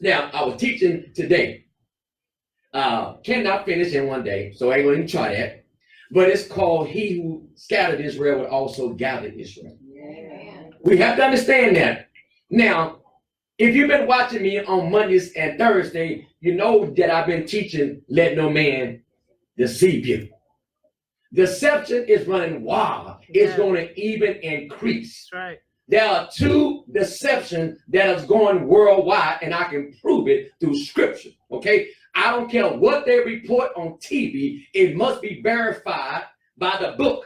Now, I was teaching today. Cannot finish in one day, so I ain't going to try that. But it's called He Who Scattered Israel Would Also Gather Israel. Amen. We have to understand that. Now, if you've been watching me on Mondays and Thursday, you know that I've been teaching, let no man deceive you. Deception is running wild. It's going to even increase. That's right. There are two deceptions that is going worldwide, and I can prove it through scripture. Okay? I don't care what they report on TV, it must be verified by the book.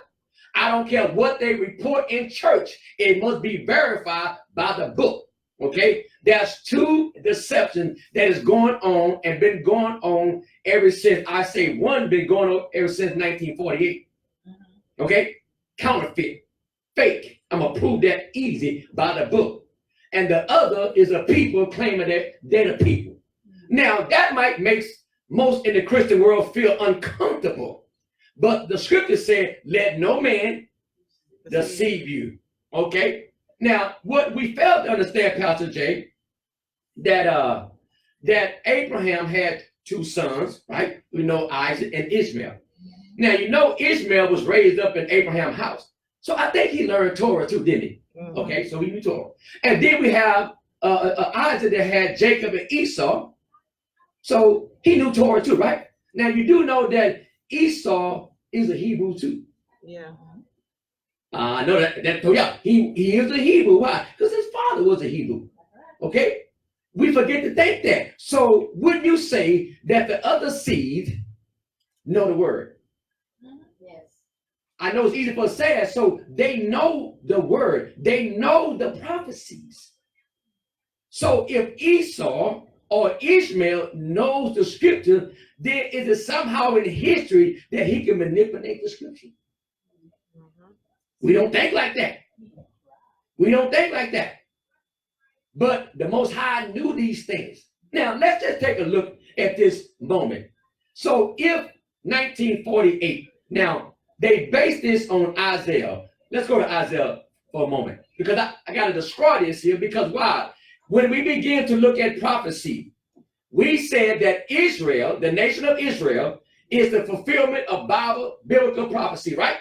I don't care what they report in church, it must be verified by the book. Okay? There's two deceptions that is going on and been going on ever since, I say one been going on ever since 1948. Okay? Counterfeit, fake. I'm going to prove that easy by the book. And the other is a people claiming that they're the people. Now, that might make most in the Christian world feel uncomfortable. But the scripture said, let no man deceive you. Okay? Now, what we failed to understand, Pastor Jay, that Abraham had two sons, right? We know Isaac and Ishmael. Now, you know Ishmael was raised up in Abraham's house. So I think he learned Torah too, didn't he? Mm-hmm. Okay, so he knew Torah. And then we have Isaac that had Jacob and Esau. So he knew Torah too, right? Now you do know that Esau is a Hebrew too. Yeah. I know that. So yeah, he is a Hebrew. Why? Because his father was a Hebrew. Okay? We forget to think that. So would you say that the other seed know the word? Yes. I know it's easy for us to say that. So they know the word. They know the prophecies. So if Esau or Ishmael knows the scripture, then is it somehow in history that he can manipulate the scripture? We don't think like that. We don't think like that. But the Most High knew these things. Now, let's just take a look at this moment. So if 1948, now they base this on Isaiah. Let's go to Isaiah for a moment, because I got to describe this here, because why? When we begin to look at prophecy, we said that Israel, the nation of Israel, is the fulfillment of biblical prophecy, right?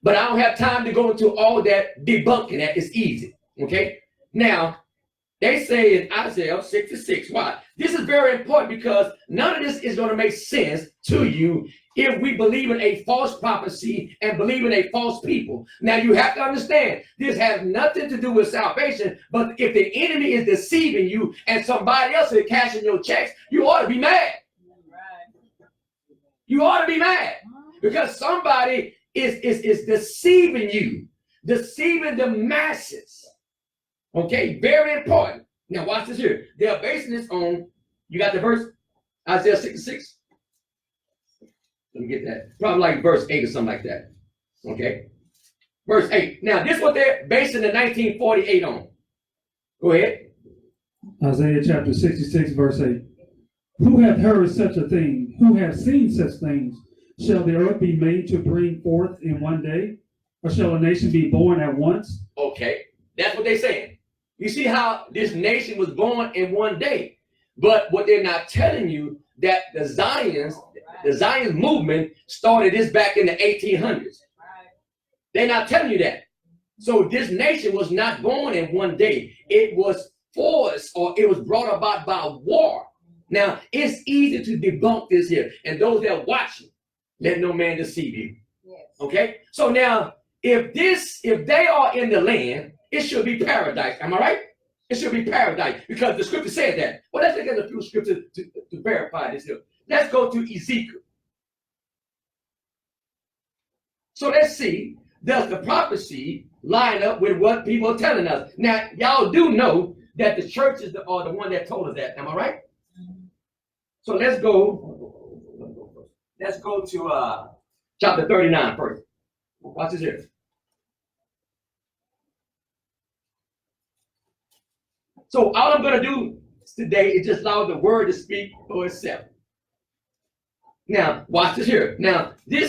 But I don't have time to go into all that debunking that. It's easy, okay? Now, they say in Isaiah 66, why? This is very important, because none of this is going to make sense to you if we believe in a false prophecy and believe in a false people. Now, you have to understand, this has nothing to do with salvation, but if the enemy is deceiving you and somebody else is cashing your checks, you ought to be mad. You ought to be mad, because somebody is deceiving you, deceiving the masses. Okay, very important. Now watch this here. They are basing this on, you got the verse, Isaiah 66. Let me get that. Probably like verse 8 or something like that. Okay, verse 8. Now this is what they're basing the 1948 on. Go ahead. Isaiah chapter 66, verse 8. Who hath heard such a thing? Who hath seen such things? Shall the earth be made to bring forth in one day? Or shall a nation be born at once? Okay, that's what they're saying. You see how this nation was born in one day. But what they're not telling you, that the Zionist movement started this back in the 1800s. They're not telling you that. So this nation was not born in one day. It was forced, or it was brought about by war. Now, it's easy to debunk this here. And those that are watching, let no man deceive you. Yes. Okay? So now, if they are in the land, it should be paradise. Am I right? It should be paradise, because the scripture said that. Well, let's look at a few scriptures to verify this here. Let's go to Ezekiel. So let's see, does the prophecy line up with what people are telling us? Now, y'all do know that the churches are the one that told us that. Am I right? So let's go to chapter 39 first. Watch this here. So all I'm going to do today is just allow the word to speak for itself. Now, watch this here. Now, the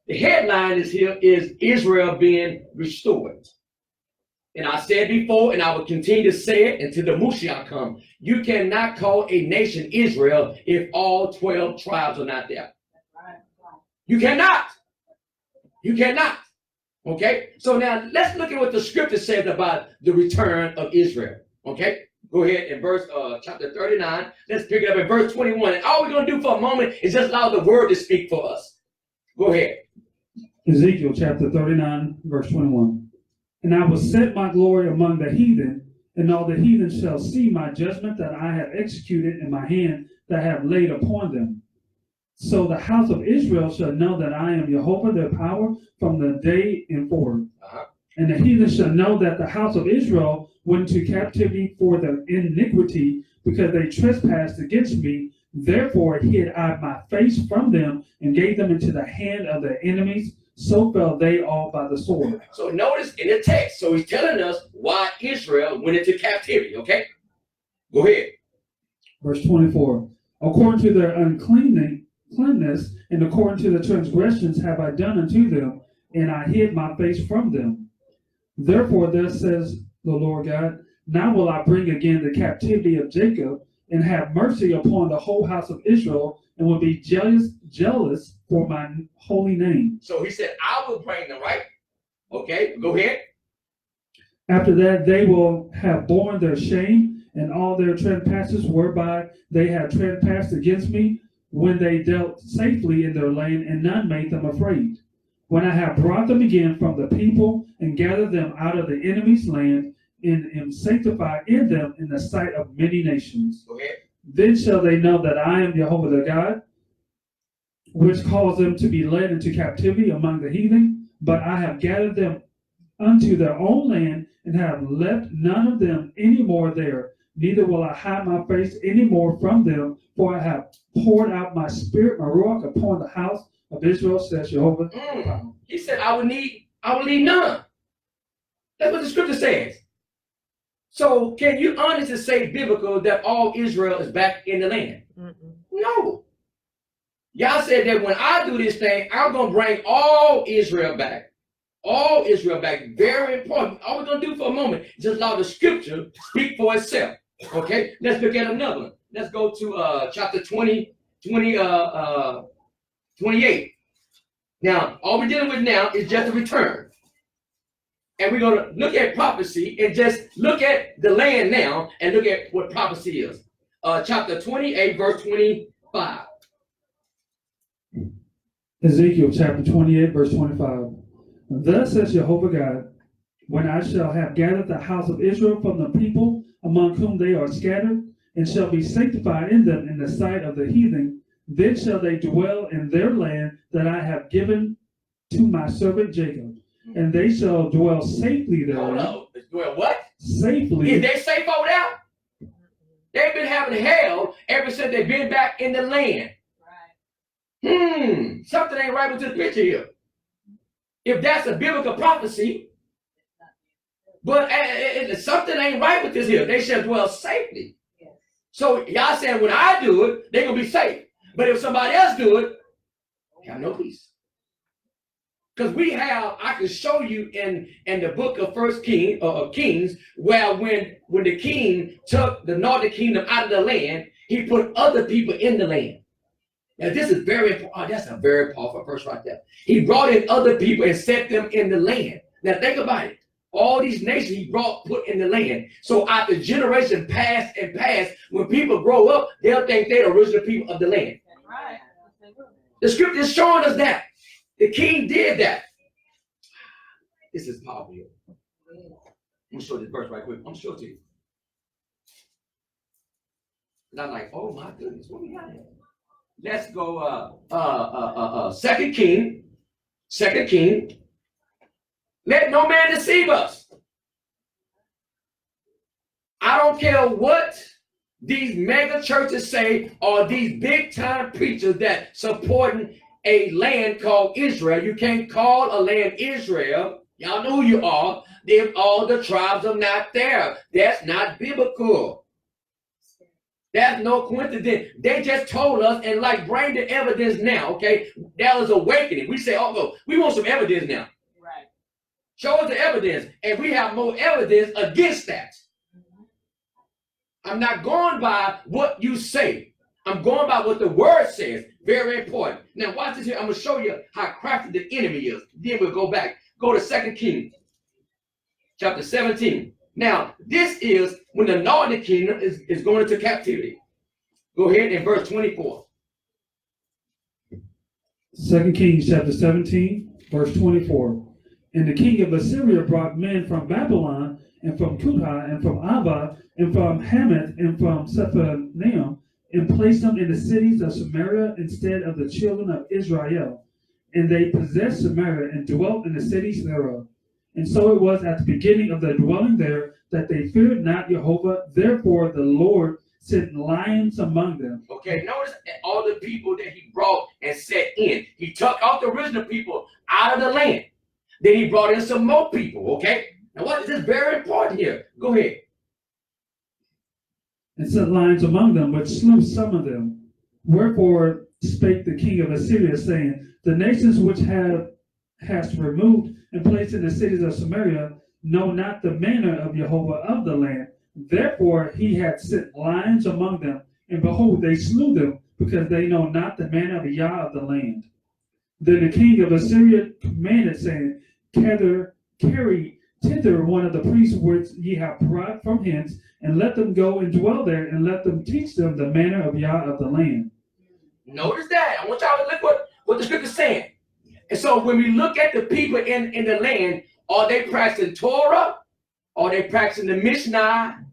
headline is here is Israel being restored. and I said before, and I will continue to say it until the Moshiach come. You cannot call a nation Israel if all 12 tribes are not there. You cannot. You cannot. Okay? So now let's look at what the scripture says about the return of Israel. Okay? Go ahead in verse chapter 39. Let's pick it up in verse 21. And all we're going to do for a moment is just allow the word to speak for us. Go ahead. Ezekiel chapter 39, verse 21. And I will set my glory among the heathen, and all the heathen shall see my judgment that I have executed in my hand that I have laid upon them. So the house of Israel shall know that I am Jehovah their power from the day and forward. And the heathen shall know that the house of Israel went into captivity for their iniquity, because they trespassed against me. Therefore hid I my face from them, and gave them into the hand of their enemies. So fell they all by the sword. So notice in the text, so he's telling us why Israel went into captivity, okay? Go ahead. Verse 24. According to their uncleanness, and according to the transgressions have I done unto them, and I hid my face from them. Therefore thus says the Lord God, now will I bring again the captivity of Jacob, and have mercy upon the whole house of Israel, and will be jealous for my holy name. So he said, I will bring them, right? Okay, go ahead. After that, they will have borne their shame and all their trespasses whereby they have trespassed against me, when they dealt safely in their land, and none made them afraid. When I have brought them again from the people, and gathered them out of the enemy's land, and am sanctified in them in the sight of many nations. Go ahead. Then shall they know that I am Jehovah their God, which caused them to be led into captivity among the heathen, but I have gathered them unto their own land, and have left none of them any more there. Neither will I hide my face any more from them, for I have poured out my spirit, my ruach, upon the house of Israel, says Jehovah. He said, I will leave none. That's what the scripture says. So can you honestly say biblical that all Israel is back in the land? No. Y'all said that when I do this thing, I'm going to bring all Israel back. All Israel back. Very important. All we're going to do for a moment is just allow the scripture to speak for itself. Okay? Let's look at another one. Let's go to chapter 28. Now, all we're dealing with now is just a return. And we're going to look at prophecy and just look at the land now and look at what prophecy is. Chapter 28, verse 25. Ezekiel chapter 28, verse 25. Thus says Jehovah God, when I shall have gathered the house of Israel from the people among whom they are scattered, and shall be sanctified in them in the sight of the heathen, then shall they dwell in their land that I have given to my servant Jacob, and they shall dwell safely there. Hold on. Dwell what? Safely. Is they safe over there? They've been having hell ever since they've been back in the land. Right. Something ain't right with this picture here. If that's a biblical prophecy, but something ain't right with this here. They shall dwell safely. Yes. So y'all saying when I do it, they're going to be safe. But if somebody else do it, they have no peace. Because I can show you in the book of Kings, where when the king took the northern kingdom out of the land, he put other people in the land. Now this is that's a very powerful verse right there. He brought in other people and set them in the land. Now think about it. All these nations he put in the land. So after generation passed and passed, when people grow up, they'll think they're the original people of the land. Right. The scripture is showing us that. The king did that. This is powerful. I'm going to show this verse right quick. I'm going to show it to you. And I'm like, oh my goodness, what we got here? Let's go, 2 King. Let no man deceive us. I don't care what these mega churches say or these big time preachers that supporting a land called Israel. You can't call a land Israel. Y'all know who you are. If all the tribes are not there. That's not biblical. That's no coincidence. They just told us and bring the evidence now, okay? That was awakening. We say, oh, no, we want some evidence now. Right. Show us the evidence. And we have more evidence against that. I'm not going by what you say. I'm going by what the word says. Very important. Now watch this here. I'm going to show you how crafty the enemy is. Then we'll go back. Go to 2 Kings chapter 17. Now, this is when the northern kingdom is going into captivity. Go ahead in verse 24. 2 Kings chapter 17, verse 24. And the king of Assyria brought men from Babylon, and from Cutha, and from Ava, and from Hamath, and from Sepharvaim, and placed them in the cities of Samaria instead of the children of Israel. And they possessed Samaria, and dwelt in the cities thereof. And so it was at the beginning of their dwelling there, that they feared not Jehovah. Therefore the Lord sent lions among them. Okay, notice all the people that he brought and set in. He took out the original people out of the land. Then he brought in some more people, okay? Now what is this very important here? Go ahead. And sent lions among them, which slew some of them. Wherefore spake the king of Assyria, saying, the nations which hast removed and placed in the cities of Samaria know not the manner of Jehovah of the land. Therefore he had sent lions among them, and behold, they slew them, because they know not the manner of Yah of the land. Then the king of Assyria commanded, saying, carry thither one of the priests which ye have brought from hence, and let them go and dwell there, and let them teach them the manner of Yah of the land. Notice that. I want y'all to look what the scripture is saying. And so when we look at the people in the land, are they practicing Torah? Are they practicing the Mishnah?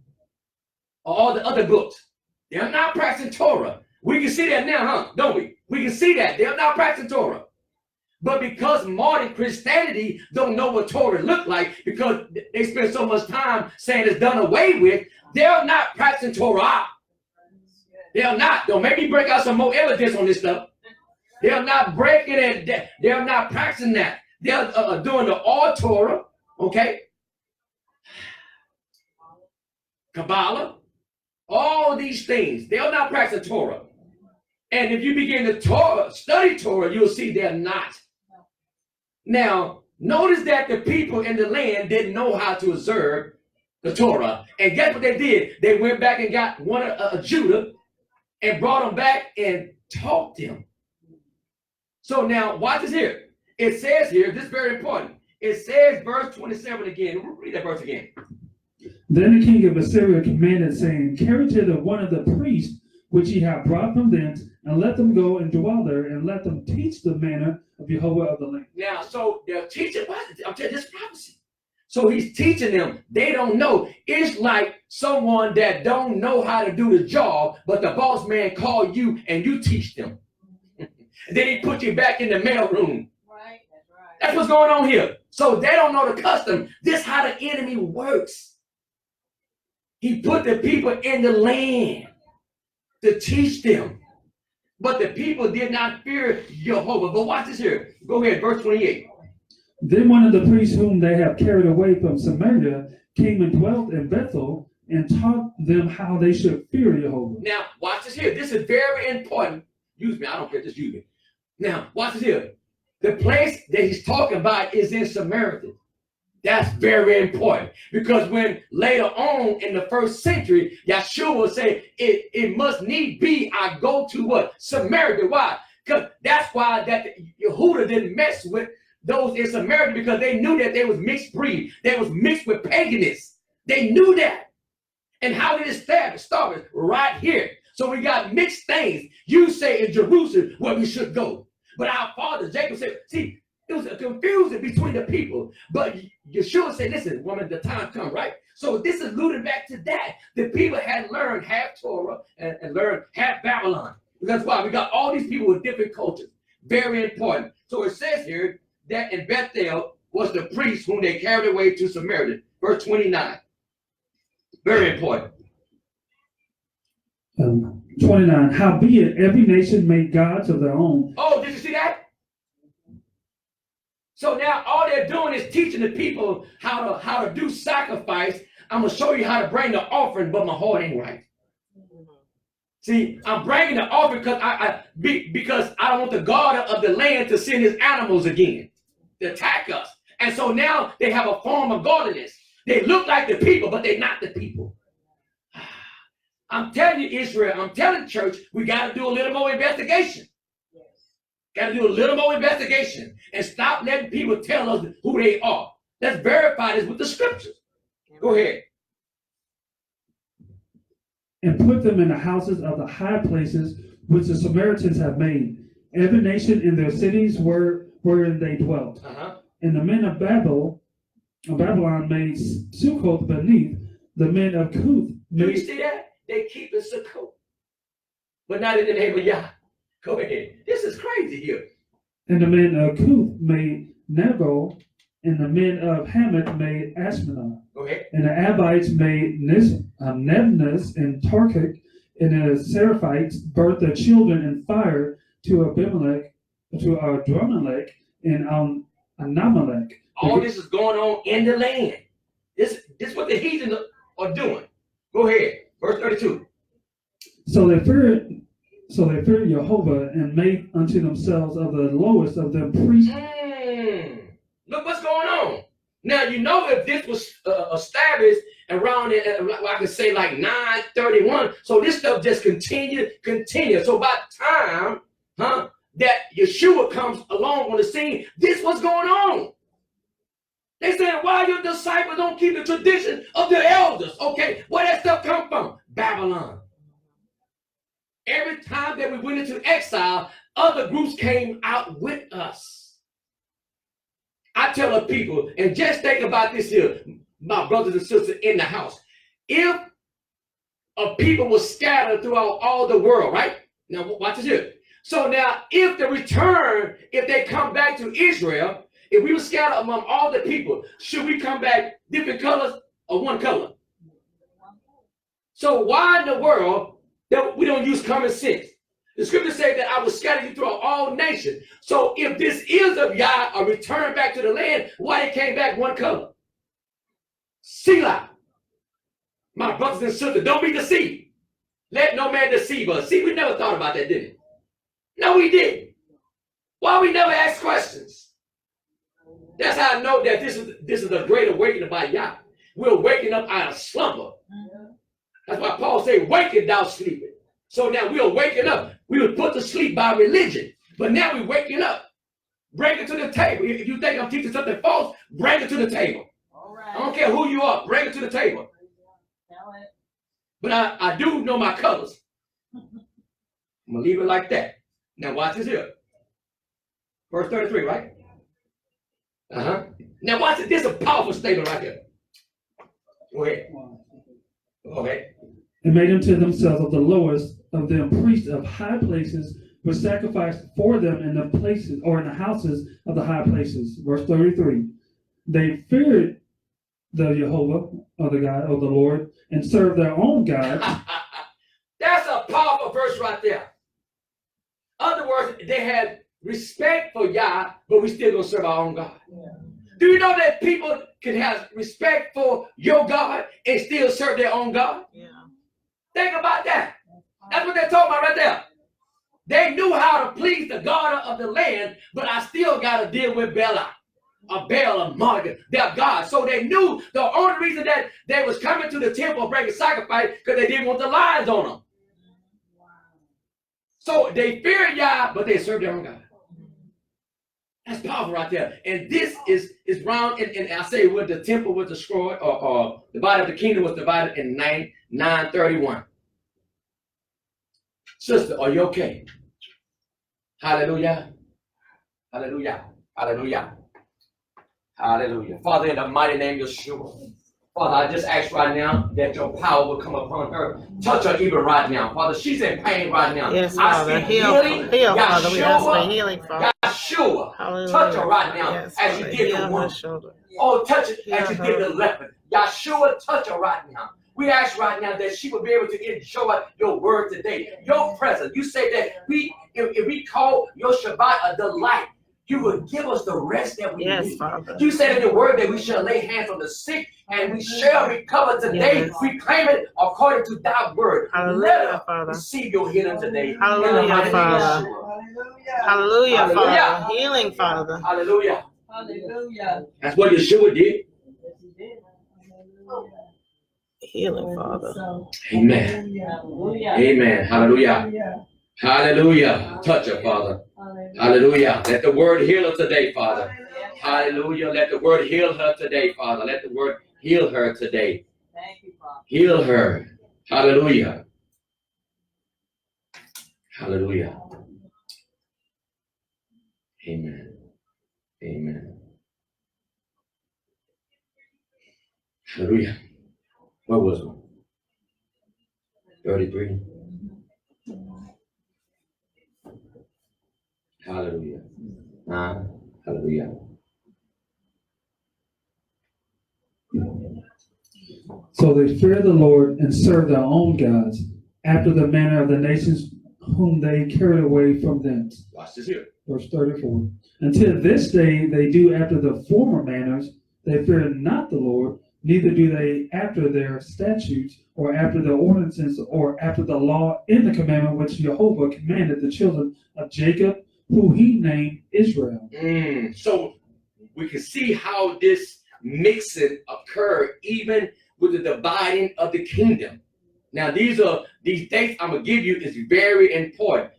Or all the other books? They're not practicing Torah. We can see that now, huh? Don't we? We can see that. They're not practicing Torah. But because modern Christianity don't know what Torah look like, because they spend so much time saying it's done away with, they're not practicing Torah. They're not. Don't make me break out some more evidence on this stuff. They're not breaking it. They're not practicing that. They're doing the all Torah, okay? Kabbalah, all these things. They're not practicing Torah. And if you begin to study Torah, you'll see they're not. Now, notice that the people in the land didn't know how to observe the Torah. And guess what they did? They went back and got one of Judah and brought them back and taught them. So now, watch this here. It says here, this is very important. It says, verse 27 again. Read that verse again. Then the king of Assyria commanded, saying, carry thither one of the priests which ye have brought from thence, and let them go and dwell there, and let them teach the manner of Jehovah of the land. Now, so they're teaching, I'm telling you this prophecy. So he's teaching them. They don't know. It's like someone that don't know how to do the job, but the boss man called you and you teach them. Then he put you back in the mail room. Right, that's right. That's what's going on here. So they don't know the custom. This is how the enemy works. He put the people in the land to teach them. But the people did not fear Jehovah. But watch this here. Go ahead, verse 28. Then one of the priests whom they have carried away from Samaria came and dwelt in Bethel, and taught them how they should fear Jehovah. Now, watch this here. This is very important. Use me. I don't care. Just use me. Now, watch this here. The place that he's talking about is in Samaria. That's very important, because when later on in the first century, Yeshua will say, it must need be I go to what? Samaria. Why? Because that's why that Yehuda didn't mess with those in Samaria, because they knew that they was mixed breed. They was mixed with paganism. They knew that. And how did it start? Right here. So we got mixed things. You say in Jerusalem where we should go. But our father Jacob said, see, it was a confusion between the people. But Yeshua said, listen, woman, the time come, right? So this is alluding back to that. The people had learned half Torah and learned half Babylon. That's why we got all these people with different cultures. Very important. So it says here that in Bethel was the priest whom they carried away to Samaria. Verse 29. Very important. 29. Howbeit every nation made gods of their own. Oh, did you see that? So now all they're doing is teaching the people how to do sacrifice. I'm gonna show you how to bring the offering, but my heart ain't right. See, I'm bringing the offering because I don't want the God of the land to send his animals again to attack us. And so now they have a form of godliness. They look like the people, but they're not the people. I'm telling you, Israel, I'm telling church, we got to do a little more investigation. Got to do a little more investigation and stop letting people tell us who they are. Let's verify this with the scriptures. Go ahead. And put them in the houses of the high places which the Samaritans have made, every nation in their cities wherein they dwelt. And the men of Babylon made Succoth beneath. The men of Cuth made. Do you see that? They keep it Succoth, but not in the name of Yah. Go ahead. This is crazy here. And the men of Cuth made Nebo, and the men of Hamath made Ashmanah. Go ahead. And the Abites made Nebnus and Tarkik, and the Seraphites birthed their children in fire to Abimelech, to Adrammelech, and Anamelech. All this is going on in the land. This is what the heathen are doing. Go ahead. Verse 32. So they feared Jehovah and made unto themselves of the lowest of them priests. Look what's going on. Now, you know, if this was established around, I could say like 931, so this stuff just continued. So by the time that Yeshua comes along on the scene, this was going on. They said, why your disciples don't keep the tradition of the elders? Okay, where that stuff come from? Babylon. Every time that we went into exile, other groups came out with us. I tell the people, and just think about this here, my brothers and sisters in the house. If a people was scattered throughout all the world, right? Now, watch this here. So now, if they come back to Israel, if we were scattered among all the people, should we come back different colors or one color? So why in the world that we don't use common sense? The scriptures say that I will scatter you throughout all nations. So if this is of Yah, a return back to the land, why they came back one color? Selah. My brothers and sisters, don't be deceived. Let no man deceive us. See, we never thought about that, did we? No, we didn't. Why we never ask questions? That's how I know that this is a great awakening by Yah. We're waking up out of slumber. That's why Paul said, "Waken thou sleeping." So now we're waking up. We were put to sleep by religion, but now we're waking up. Bring it to the table. If you think I'm teaching something false, bring it to the table. All right. I don't care who you are. Bring it to the table. But I do know my colors. I'm going to leave it like that. Now watch this here. Verse 33, right? Now watch it. This is a powerful statement right here. Go ahead. Okay. And made unto themselves of the lowest of them priests of high places, were sacrificed for them in the places or in the houses of the high places. Verse 33. They feared the Jehovah, or the God, or the Lord, and served their own gods. That's a powerful verse right there. In other words, they had respect for Yah, but we still gonna serve our own God. Yeah. Do you know that people can have respect for your God and still serve their own God? Yeah. Think about that. That's what they're talking about right there. They knew how to please the God of the land, but I still got to deal with Bela, or Baal, or Marduk, their God. So they knew the only reason that they was coming to the temple bringing sacrifice because they didn't want the lions on them. So they feared Yah, but they served their own God. That's powerful right there. And this is round, and I say when the temple was destroyed, or the body of the kingdom was divided in 931. Sister, are you okay? Hallelujah. Hallelujah. Hallelujah. Hallelujah. Father, in the mighty name of Yeshua. Father, I just ask right now that your power will come upon her. Touch her even right now. Father, she's in pain right now. Yes, Father. Heal, Father. We ask for healing, Father. Yeshua, hallelujah. Touch her right now, yes, as you did the one. Oh, touch it as you did the leopard. Yeshua, touch her right now. We ask right now that she will be able to enjoy your word today, your presence. You say that if we call your Shabbat a delight, you will give us the rest that we need. Father. You said in your word that we shall lay hands on the sick and we shall recover today. Yes. We claim it according to thy word. Hallelujah, let us Father. Receive your healing today. Hallelujah, Father. Hallelujah, Hallelujah, Father. Healing, Father. Hallelujah. Hallelujah. That's what Yeshua did. Healing, Father. Amen. Hallelujah. Amen. Hallelujah. Hallelujah. Touch her, Father. Hallelujah. Let the word heal her today, Father. Hallelujah. Let the word heal her today, Father. Let the word heal her today. Thank you, Father. Heal her. Hallelujah. Hallelujah. Amen. Amen. Hallelujah. What was it? 33. Hallelujah. Hallelujah. So they feared the Lord and served their own gods, after the manner of the nations whom they carried away from thence. Watch this here. Verse 34. Until this day they do after the former manners, they fear not the Lord, neither do they after their statutes, or after the ordinances, or after the law in the commandment which Jehovah commanded the children of Jacob, who he named Israel. So we can see how this mixing occurred even with the dividing of the kingdom. Now these dates I'm gonna give you is very important.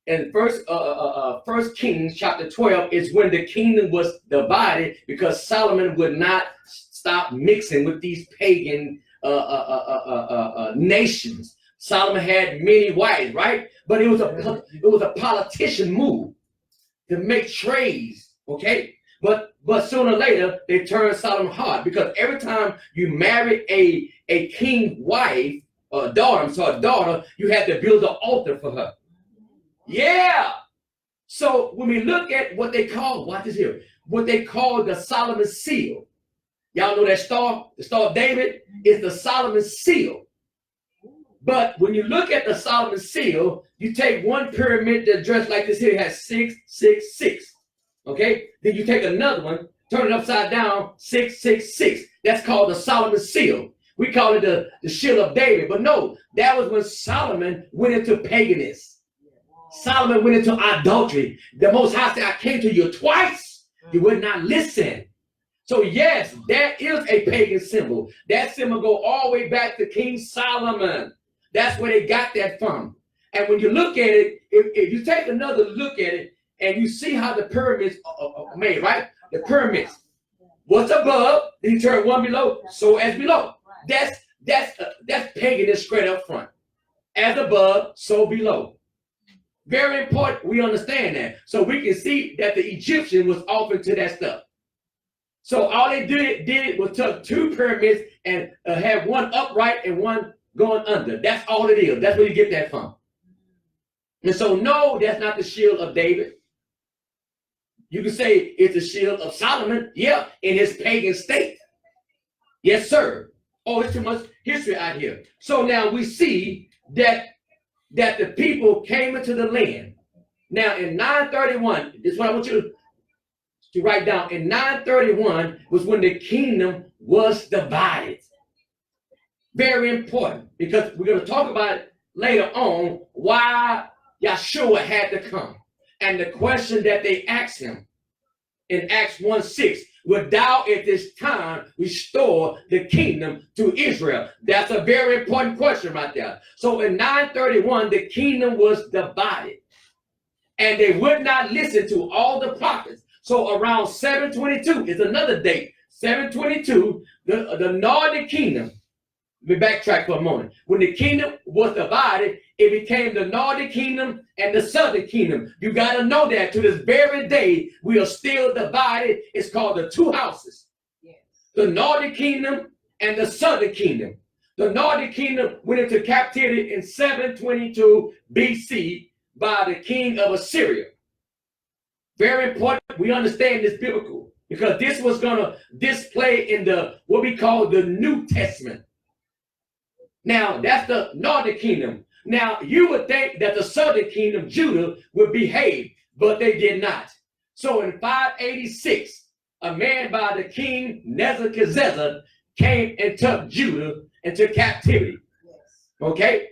And First Kings chapter 12 is when the kingdom was divided because Solomon would not stop mixing with these pagan nations. Solomon had many wives, right? But it was a politician move to make trades, okay? But sooner or later they turned Solomon's heart, because every time you marry a king's wife or a daughter, you have to build an altar for her. Yeah. So when we look at what they call, watch this here, what they call the Solomon seal. Y'all know that star, the Star of David is the Solomon seal. But when you look at the Solomon seal, you take one pyramid that's dressed like this here, it has 666. Okay? Then you take another one, turn it upside down, 666. That's called the Solomon seal. We call it the shield of David. But no, that was when Solomon went into paganism. Solomon went into adultery. The Most High said, I came to you twice. You would not listen. So yes, that is a pagan symbol. That symbol go all the way back to King Solomon. That's where they got that from. And when you look at it, if you take another look at it and you see how the pyramids are made, right? The pyramids. What's above, then you turn one below, so as below. That's paganism straight up front. As above, so below. Very important we understand that. So we can see that the Egyptian was open to that stuff. So all they did was took two pyramids and have one upright and one going under. That's all it is. That's where you get that from. And so no, that's not the shield of David. You can say it's the shield of Solomon, yeah, in his pagan state. Yes, sir. Oh, it's too much history out here. So now we see that the people came into the land. Now in 931, this is what I want you to write down. In 931 was when the kingdom was divided. Very important, because we're going to talk about it later on why Yeshua had to come. And the question that they asked him in Acts 1:6, would thou at this time restore the kingdom to Israel? That's a very important question right there. So in 931, the kingdom was divided. And they would not listen to all the prophets. So around 722 is another date. 722, the northern kingdom. Let me backtrack for a moment. When the kingdom was divided, it became the northern kingdom and the southern kingdom. You got to know that to this very day, we are still divided. It's called the two houses. Yes. The northern kingdom and the southern kingdom. The northern kingdom went into captivity in 722 BC by the king of Assyria. Very important. We understand this biblical, because this was going to display in what we call the New Testament. Now, that's the northern kingdom. Now, you would think that the southern kingdom, Judah, would behave, but they did not. So in 586, a man by the king Nebuchadnezzar came and took Judah into captivity. Okay?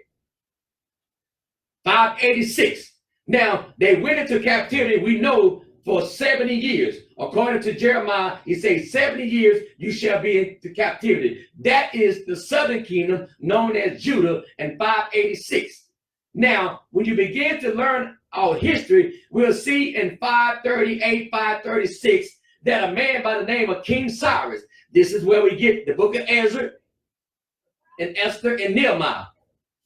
586. Now, they went into captivity. We know for 70 years. According to Jeremiah, he says 70 years you shall be into captivity. That is the southern kingdom known as Judah in 586. Now, when you begin to learn our history, we'll see in 538, 536, that a man by the name of King Cyrus, this is where we get the book of Ezra and Esther and Nehemiah,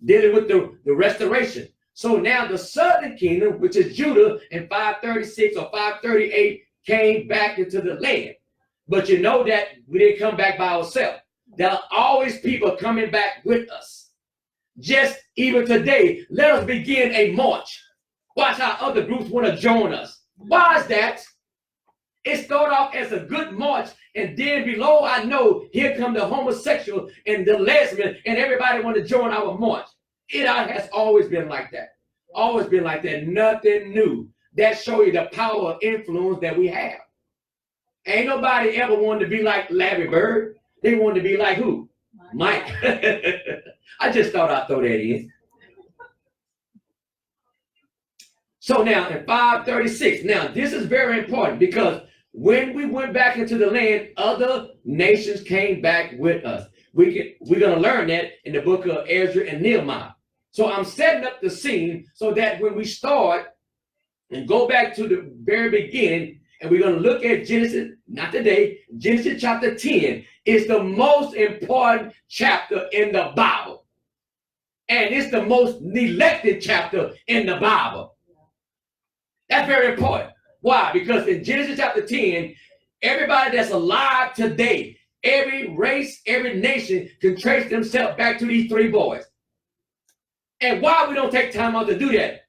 dealing with the restoration. So now the southern kingdom, which is Judah in 536 or 538, came back into the land. But you know that we didn't come back by ourselves. There are always people coming back with us. Just even today, let us begin a march. Watch how other groups want to join us. Why is that? It started off as a good march, and then below, I know, here come the homosexual and the lesbian, and everybody want to join our march. It has always been like that. Always been like that. Nothing new. That shows you the power of influence that we have. Ain't nobody ever wanted to be like Larry Bird. They wanted to be like who? Mike. I just thought I'd throw that in. So now in 536, now this is very important because when we went back into the land, other nations came back with us. We're going to learn that in the book of Ezra and Nehemiah. So I'm setting up the scene so that when we start and go back to the very beginning, and we're going to look at Genesis, not today, Genesis chapter 10 is the most important chapter in the Bible. And it's the most neglected chapter in the Bible. That's very important. Why? Because in Genesis chapter 10, everybody that's alive today, every race, every nation can trace themselves back to these three boys. And why we don't take time out to do that?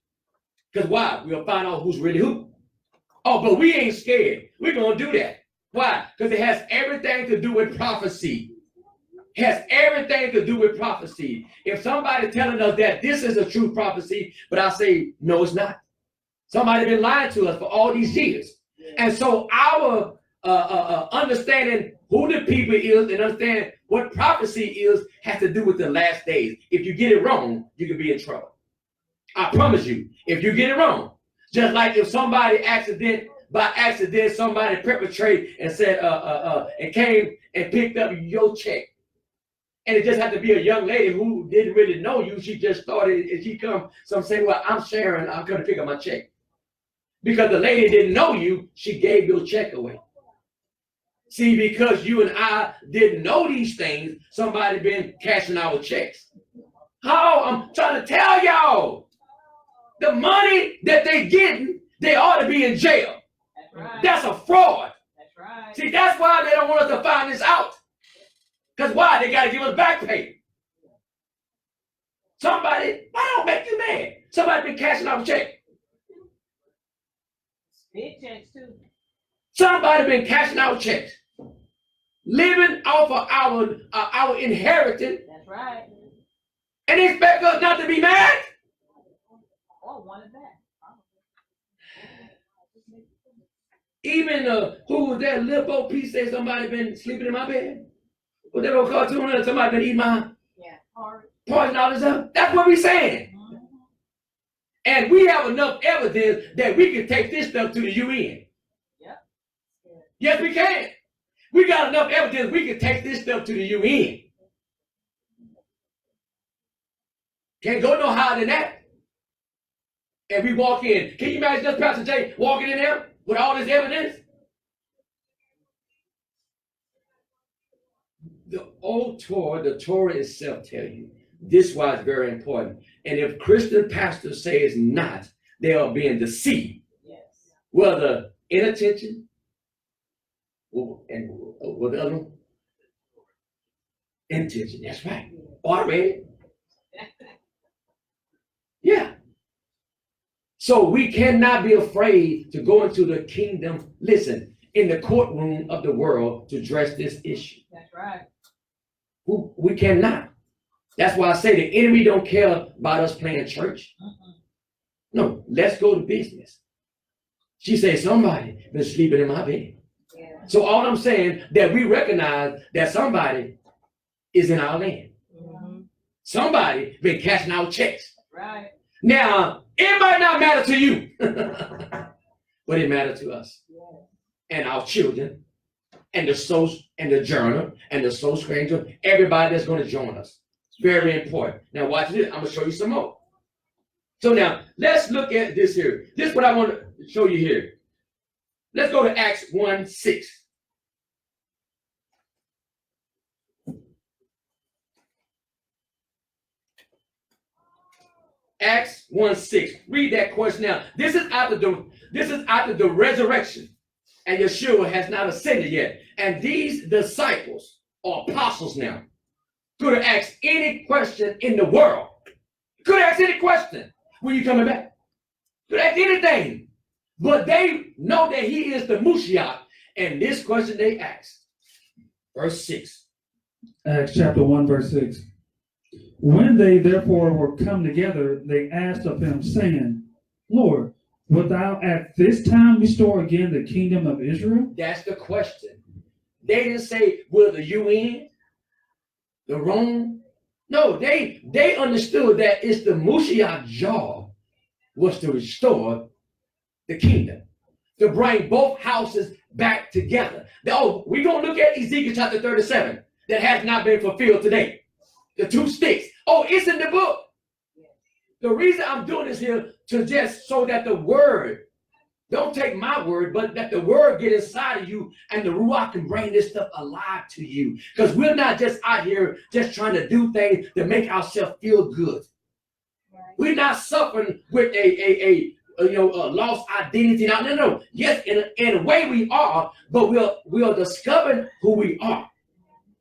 Because why? We'll find out who's really who. Oh, but we ain't scared. We're going to do that. Why? Because it has everything to do with prophecy. It has everything to do with prophecy. If somebody telling us that this is a true prophecy, but I say, no, it's not. Somebody been lying to us for all these years. And so our understanding who the people is and understand what prophecy is has to do with the last days. If you get it wrong, you can be in trouble. I promise you, if you get it wrong, just like if somebody by accident, somebody perpetrated and said, and came and picked up your check. And it just had to be a young lady who didn't really know you. She just started, and she come, some say, well, I'm Sharon, I'm going to pick up my check. Because the lady didn't know you, she gave your check away. See, because you and I didn't know these things, somebody been cashing our checks. How? I'm trying to tell y'all. The money that they getting, they ought to be in jail. That's right. That's a fraud. That's right. See, that's why they don't want us to find this out. Because why? They got to give us back pay. Somebody, why don't make you mad? Somebody been cashing out a check. Big checks too. Somebody been cashing out checks. Living off of our inheritance. That's right. And they expect us not to be mad. Oh, one of that. Even who was that little Bo P said somebody been sleeping in my bed? Was that old cartoon or somebody been eating my parts and all this stuff? That's what we're saying. Mm-hmm. And we have enough evidence that we can take this stuff to the UN. Yep. Yes, we can. We got enough evidence we can take this stuff to the UN. Can't go no higher than that. And we walk in. Can you imagine just Pastor Jay walking in there with all this evidence? The old Torah, the Torah itself tell you, this is why it's very important. And if Christian pastors say it's not, they are being deceived. Yes. Whether inattention, and what the other one? Intention, that's right. Already. Yeah. So we cannot be afraid to go into the kingdom, listen, in the courtroom of the world to address this issue. That's right. We cannot. That's why I say the enemy don't care about us playing church. No, let's go to business. She said, somebody been sleeping in my bed. Yeah. So all I'm saying that we recognize that somebody is in our land. Mm-hmm. Somebody been cashing out checks. Right. Now, it might not matter to you. but it matters to us and our children and the sojourner and the soul stranger, everybody that's going to join us. It's very important. Now watch this. I'm going to show you some more. So now let's look at this here. This is what I want to show you here. Let's go to Acts 1:6. Acts 1:6. Read that question now. This is after the resurrection, and Yeshua has not ascended yet. And these disciples or apostles now could have asked any question in the world. Could have asked any question. When you coming back? Could ask anything. But they know that he is the Mashiach. And this question they asked. Verse 6. Acts chapter 1, verse 6. When they therefore were come together, they asked of him, saying, Lord, wilt thou at this time restore again the kingdom of Israel? That's the question. They didn't say, will the UN, the Rome? No, they understood that it's the Mashiach's job was to restore the kingdom, to bring both houses back together. Oh, we're going to look at Ezekiel chapter 37 that has not been fulfilled today. The 2 sticks. Oh, it's in the book. The reason I'm doing this here to just so that the word, don't take my word, but that the word get inside of you and the Ruach can bring this stuff alive to you. Because we're not just out here just trying to do things to make ourselves feel good. We're not suffering with a lost identity. Now, no. Yes, in a way we are, but we are discovering who we are.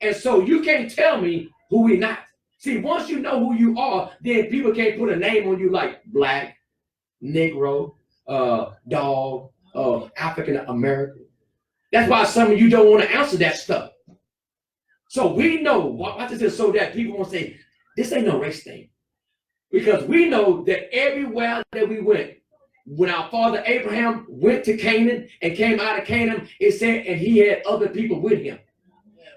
And so you can't tell me who we're not. See, once you know who you are, then people can't put a name on you like black, Negro, dog, African American. That's why some of you don't want to answer that stuff. So we know, watch this, so that people won't say, this ain't no race thing. Because we know that everywhere that we went, when our father Abraham went to Canaan and came out of Canaan, it said, and he had other people with him.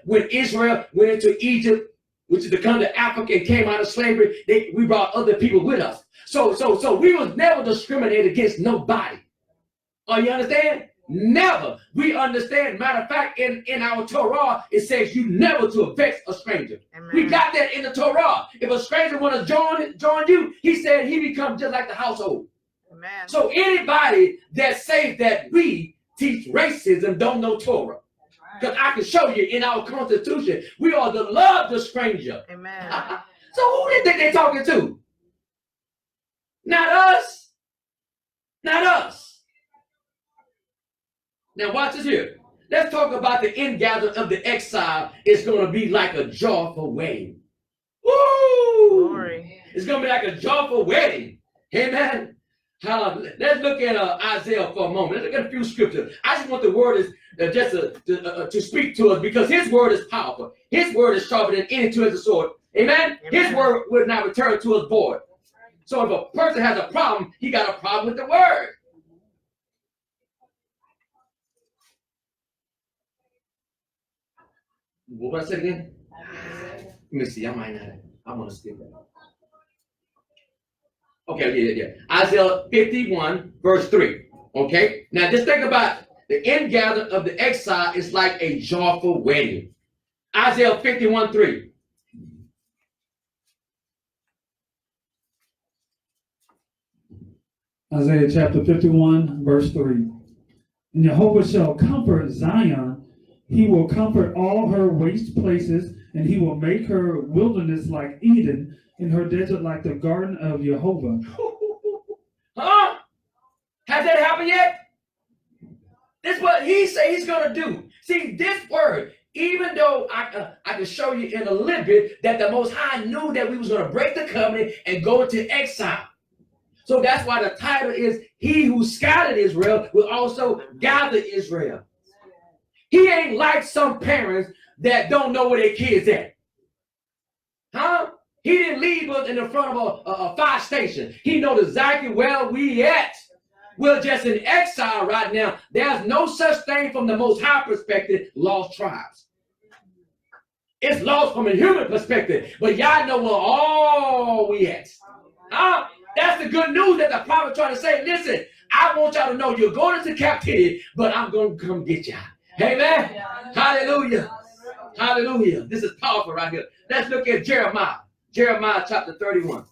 When Israel went into Egypt, which is the country of Africa, and came out of slavery, we brought other people with us. So we was never discriminated against nobody. Oh, you understand? Never. We understand. Matter of fact, in our Torah, it says you never to vex a stranger. Amen. We got that in the Torah. If a stranger want to join you, he said he becomes just like the household. Amen. So anybody that says that we teach racism don't know Torah. Because I can show you in our Constitution, we are to love the stranger. Amen. So who do you think they're talking to? Not us. Not us. Now watch this here. Let's talk about the ingathering of the exile. It's going to be like a joyful wedding. Woo! Glory. It's going to be like a joyful wedding. Amen. Let's look at Isaiah for a moment. Let's look at a few scriptures. I just want the word to speak to us because his word is powerful. His word is sharper than any two-edged sword. Amen? Amen? His word will not return to us void. So if a person has a problem, he got a problem with the word. What did I say again? Let me see. I might not. I want to skip that. Okay, yeah. Isaiah 51, verse 3. Okay? Now just think about the ingathering of the exile is like a joyful wedding. Isaiah 51, 3. Isaiah chapter 51, verse 3. And Jehovah shall comfort Zion. He will comfort all her waste places, and he will make her wilderness like Eden, and her desert like the garden of Jehovah. Huh? Has that happened yet? This is what he said he's going to do. See, this word, even though I can show you in a little bit that the Most High knew that we was going to break the covenant and go into exile. So that's why the title is, He Who Scattered Israel will also gather Israel. He ain't like some parents that don't know where their kids at. Huh? He didn't leave us in the front of a fire station. He knows exactly where we at. We're just in exile right now. There's no such thing from the Most High perspective, lost tribes. It's lost from a human perspective. But y'all know where all we at. Huh? That's the good news that the prophet trying to say. Listen, I want y'all to know you're going into captivity, but I'm going to come get you. Amen. Hallelujah. Hallelujah. This is powerful right here. Let's look at Jeremiah. Jeremiah chapter 31.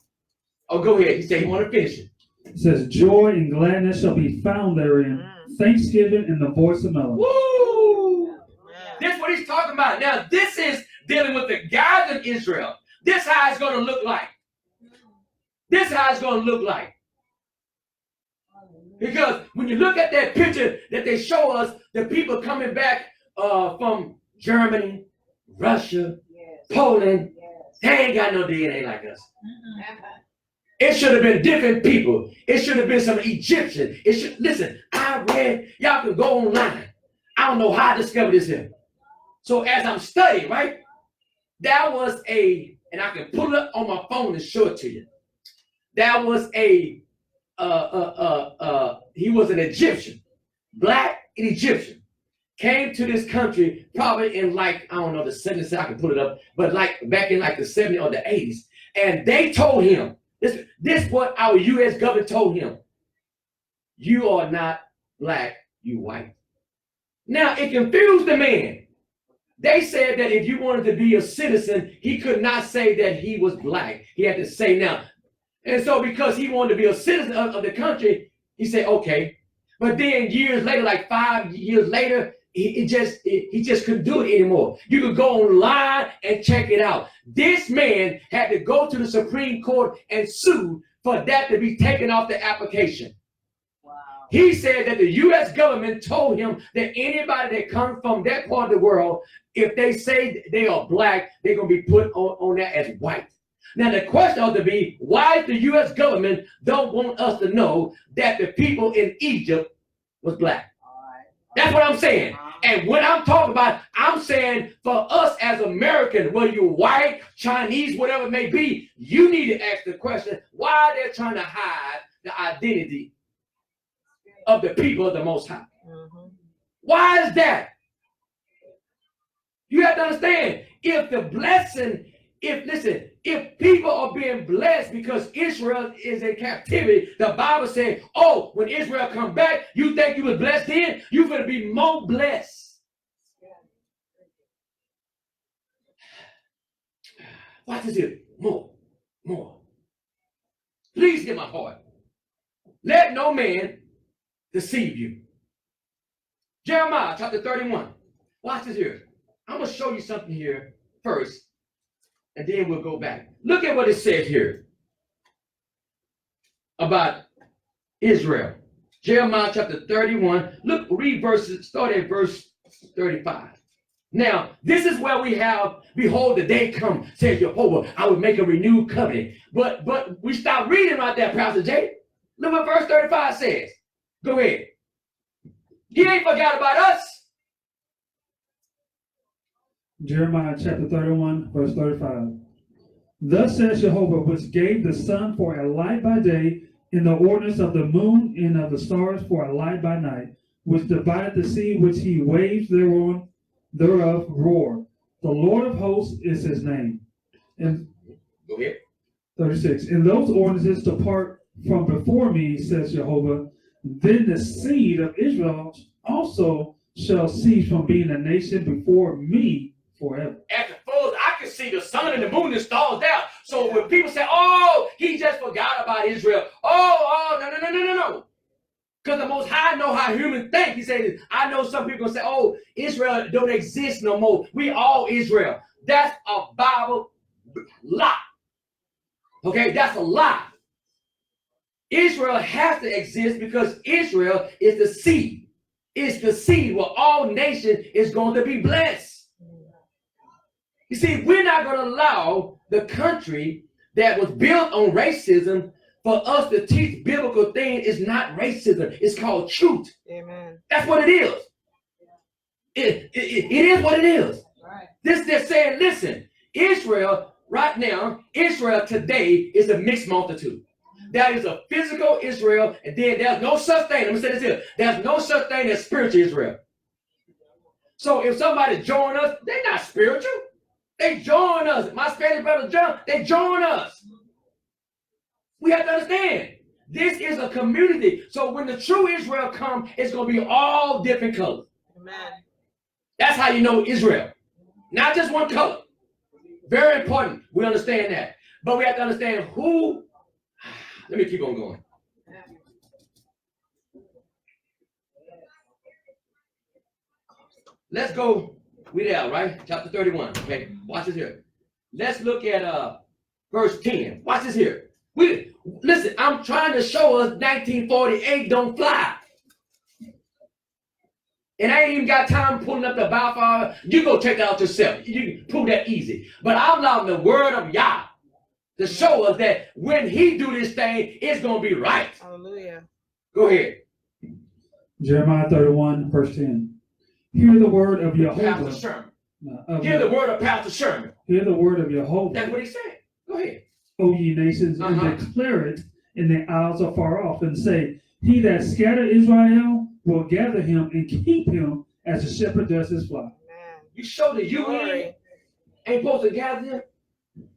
Oh, go ahead. He said he want to finish it. It says, joy and gladness shall be found therein, thanksgiving and the voice of melody. Woo! This is what he's talking about. Now, this is dealing with the gathered Israel. This how it's going to look like. This how it's going to look like. Because when you look at that picture that they show us, the people coming back from Germany, Russia, Poland, they ain't got no DNA like us. It should have been different people. It should have been some Egyptian. It should, listen, I read, y'all can go online. I don't know how I discovered this here. So as I'm studying, right, that was and I can pull it up on my phone and show it to you. That was he was an Egyptian, black Egyptian, came to this country probably in like, I don't know, the 70s, I can pull it up, but like back in like the 70s or the 80s. And they told him, this what our U.S. government told him. You are not black, you white. Now, it confused the man. They said that if you wanted to be a citizen, he could not say that he was black. He had to say now. And so because he wanted to be a citizen of the country, he said, okay. But then years later, like 5 years later, he just couldn't do it anymore. You could go online and check it out. This man had to go to the Supreme Court and sue for that to be taken off the application. Wow. He said that the U.S. government told him that anybody that comes from that part of the world, if they say they are black, they're going to be put on that as white. Now, the question ought to be, why the U.S. government don't want us to know that the people in Egypt was black? That's what I'm saying. And when I'm talking about, I'm saying for us as Americans, whether you're white, Chinese, whatever it may be, you need to ask the question, why they're trying to hide the identity of the people of the Most High. Why is that? You have to understand, if the blessing, if people are being blessed because Israel is in captivity, the Bible said, oh, when Israel come back, you think you was blessed then? You're going to be more blessed. Watch this here. More. Please get my heart. Let no man deceive you. Jeremiah chapter 31. Watch this here. I'm going to show you something here first. And then we'll go back. Look at what it says here about Israel. Jeremiah chapter 31. Look, read verses, start at verse 35. Now, this is where we have, behold, the day come, says Jehovah, I will make a renewed covenant. But we stop reading right there, Pastor Jay. Look what verse 35 says. Go ahead. He ain't forgot about us. Jeremiah chapter 31, verse 35. Thus says Jehovah, which gave the sun for a light by day, in the ordinance of the moon and of the stars for a light by night, which divided the sea, which he waves thereof roar. The Lord of hosts is his name. And go ahead. 36. And those ordinances depart from before me, says Jehovah. Then the seed of Israel also shall cease from being a nation before me forever. As the full, I can see the sun and the moon and stars down. So when people say, oh, he just forgot about Israel. Oh, no. Because the Most High know how humans think. He said, I know some people say, oh, Israel don't exist no more. We all Israel. That's a Bible lie. Okay, that's a lie. Israel has to exist because Israel is the seed. It's the seed where all nations is going to be blessed. You see, we're not going to allow the country that was built on racism for us to teach biblical things. Is not racism. It's called truth. Amen. That's what it is. It is what it is. Right. They're saying, listen, Israel right now, Israel today is a mixed multitude. There is a physical Israel, and then there's no such thing. Let me say this here. There's no such thing as spiritual Israel. So if somebody join us, they're not spiritual. They join us. My Spanish brother John, they join us. We have to understand. This is a community. So when the true Israel comes, it's going to be all different colors. Amen. That's how you know Israel. Not just one color. Very important. We understand that. But we have to understand who. Let me keep on going. Let's go. We there, right? Chapter 31. Okay. Watch this here. Let's look at verse 10. Watch this here. Listen, I'm trying to show us 1948 don't fly. And I ain't even got time pulling up the Bible. You go check that out yourself. You can prove that easy. But I'm allowing the word of Yah to show us that when he do this thing, it's going to be right. Hallelujah. Go ahead. Jeremiah 31, verse 10. Hear the word of Pastor Jehovah. Sherman. Hear the word of Pastor Sherman. Hear the word of Jehovah. That's what he said. Go ahead. O ye nations, and declare it in the isles afar off, and say, he that scattered Israel will gather him and keep him as a shepherd does his flock. Amen. You show the UN Glory. ain't supposed to gather him.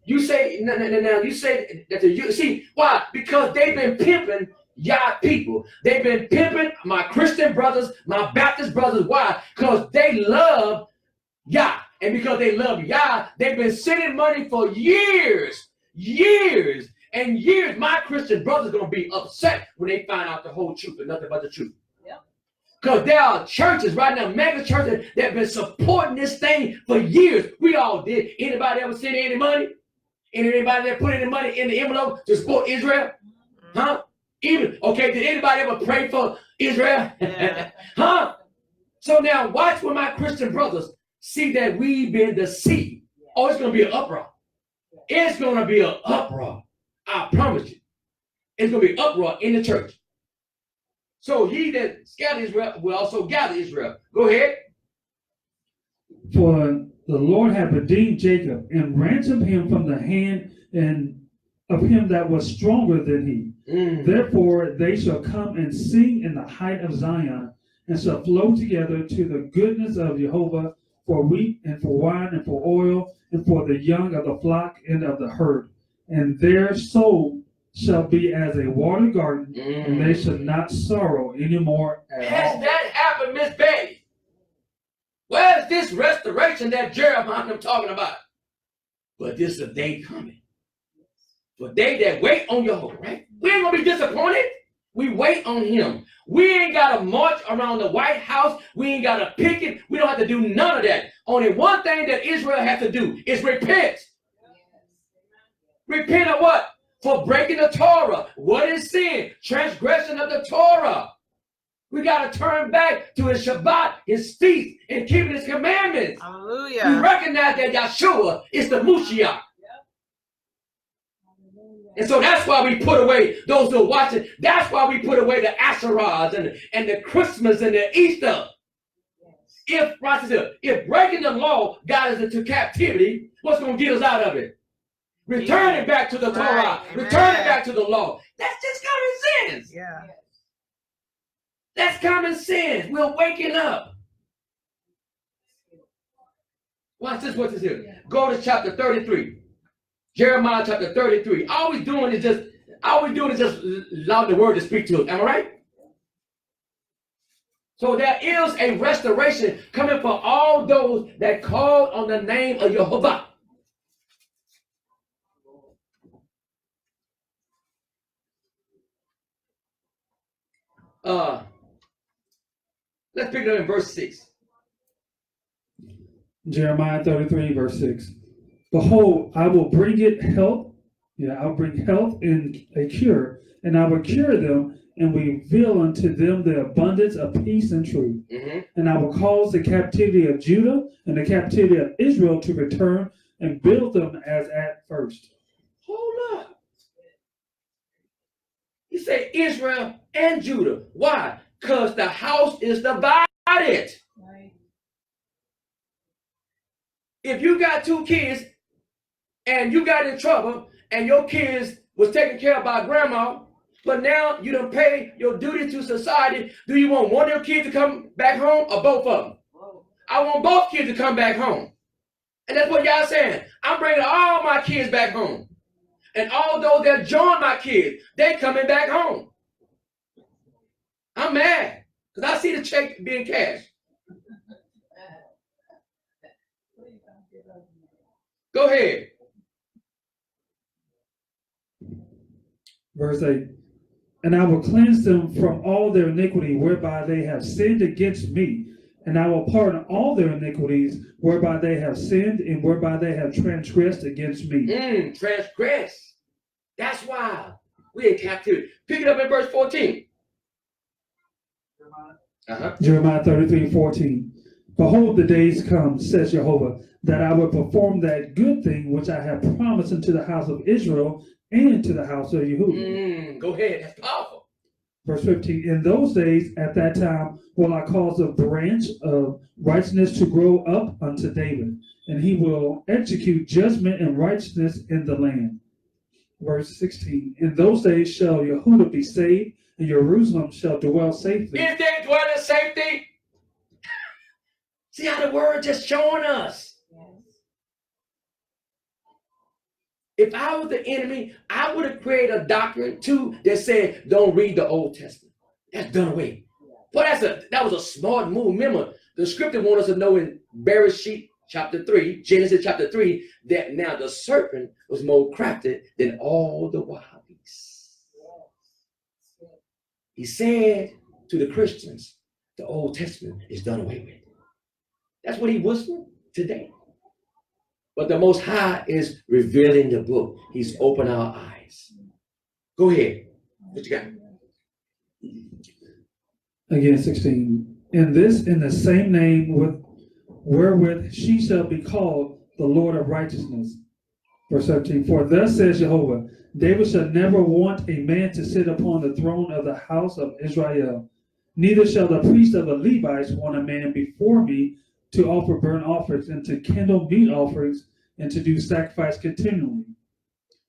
You say, no, you say that the see, why? Because they've been pimping Yah people. They've been pimping my Christian brothers, my Baptist brothers. Why? Because they love Yah. And because they love Yah, they've been sending money for years and years. My Christian brothers are going to be upset when they find out the whole truth and nothing but the truth. Because there are churches right now, mega churches, that have been supporting this thing for years. We all did. Anybody ever send any money? Anybody that put any money in the envelope to support Israel? Huh? Even, okay, did anybody ever pray for Israel? Yeah. Huh? So now watch when my Christian brothers see that we've been deceived. Oh, it's going to be an uproar. It's going to be an uproar. I promise you. It's going to be an uproar in the church. So he that scattered Israel will also gather Israel. Go ahead. For the Lord hath redeemed Jacob and ransomed him from the hand and of him that was stronger than he. Therefore they shall come and sing in the height of Zion, and shall flow together to the goodness of Jehovah, for wheat and for wine and for oil and for the young of the flock and of the herd. And their soul shall be as a water garden, and they shall not sorrow anymore at Has all. that happened, Miss Betty? Where's this restoration that Jeremiah I'm talking about? But this is a day coming. For they that wait on Jehovah, right? We ain't gonna be disappointed. We wait on him. We ain't gotta march around the White House. We ain't gotta picket. We don't have to do none of that. Only one thing that Israel has to do is repent. Repent of what? For breaking the Torah. What is sin? Transgression of the Torah. We got to turn back to his Shabbat, his feast, and keeping his commandments. We Hallelujah. recognize that Yeshua is the Mashiach. And so that's why we put away those who are watching. That's why we put away the Asherahs and the Christmas and the Easter. If breaking the law got us into captivity, what's going to get us out of it? Returning back to the Torah. Right. Returning back to the law. That's just common sense. Yeah. That's common sense. We're waking up. Watch this. What's this here? Go to chapter 33. Jeremiah chapter 33. All we're doing is just allowing the word to speak to us. Am I right? So there is a restoration coming for all those that called on the name of Jehovah. Let's pick it up in verse 6. Jeremiah 33, verse 6. Behold, I will bring it health. Yeah, I'll bring health and a cure, and I will cure them and reveal unto them the abundance of peace and truth. And I will cause the captivity of Judah and the captivity of Israel to return and build them as at first. Hold up. He said Israel and Judah. Why? Because the house is divided. Right. If you got two kids and you got in trouble and your kids was taken care of by grandma, but now you done pay your duty to society, do you want one of your kids to come back home or both of them? I want both kids to come back home. And that's what y'all saying. I'm bringing all my kids back home. And although they're joined my kids, they coming back home. I'm mad because I see the check being cashed. Go ahead. Verse 8. And I will cleanse them from all their iniquity whereby they have sinned against me. And I will pardon all their iniquities whereby they have sinned and whereby they have transgressed against me. Transgress. That's why we're in captivity. Pick it up in verse 14. Jeremiah 33:14. Behold, the days come, says Jehovah, that I will perform that good thing which I have promised unto the house of Israel and to the house of Yehudah. Go ahead. That's powerful. Verse 15. In those days, at that time, will I cause a branch of righteousness to grow up unto David, and he will execute judgment and righteousness in the land. Verse 16. In those days shall Yehudah be saved, and Jerusalem shall dwell safely. If they dwell in safety, see how the word just showing us. If I was the enemy, I would have created a doctrine too that said, don't read the Old Testament. That's done away. But that was a smart move. Remember, the scripture wants us to know in Bereshit chapter 3, Genesis chapter 3, that now the serpent was more crafty than all the wild beasts. He said to the Christians, the Old Testament is done away with. That's what he whispered today. But the Most High is revealing the book. He's opened our eyes. Go ahead. What you got? Again, 16. In the same name wherewith she shall be called the Lord of righteousness. Verse 17. For thus says Jehovah, David shall never want a man to sit upon the throne of the house of Israel. Neither shall the priest of the Levites want a man before me to offer burnt offerings and to kindle meat offerings and to do sacrifice continually.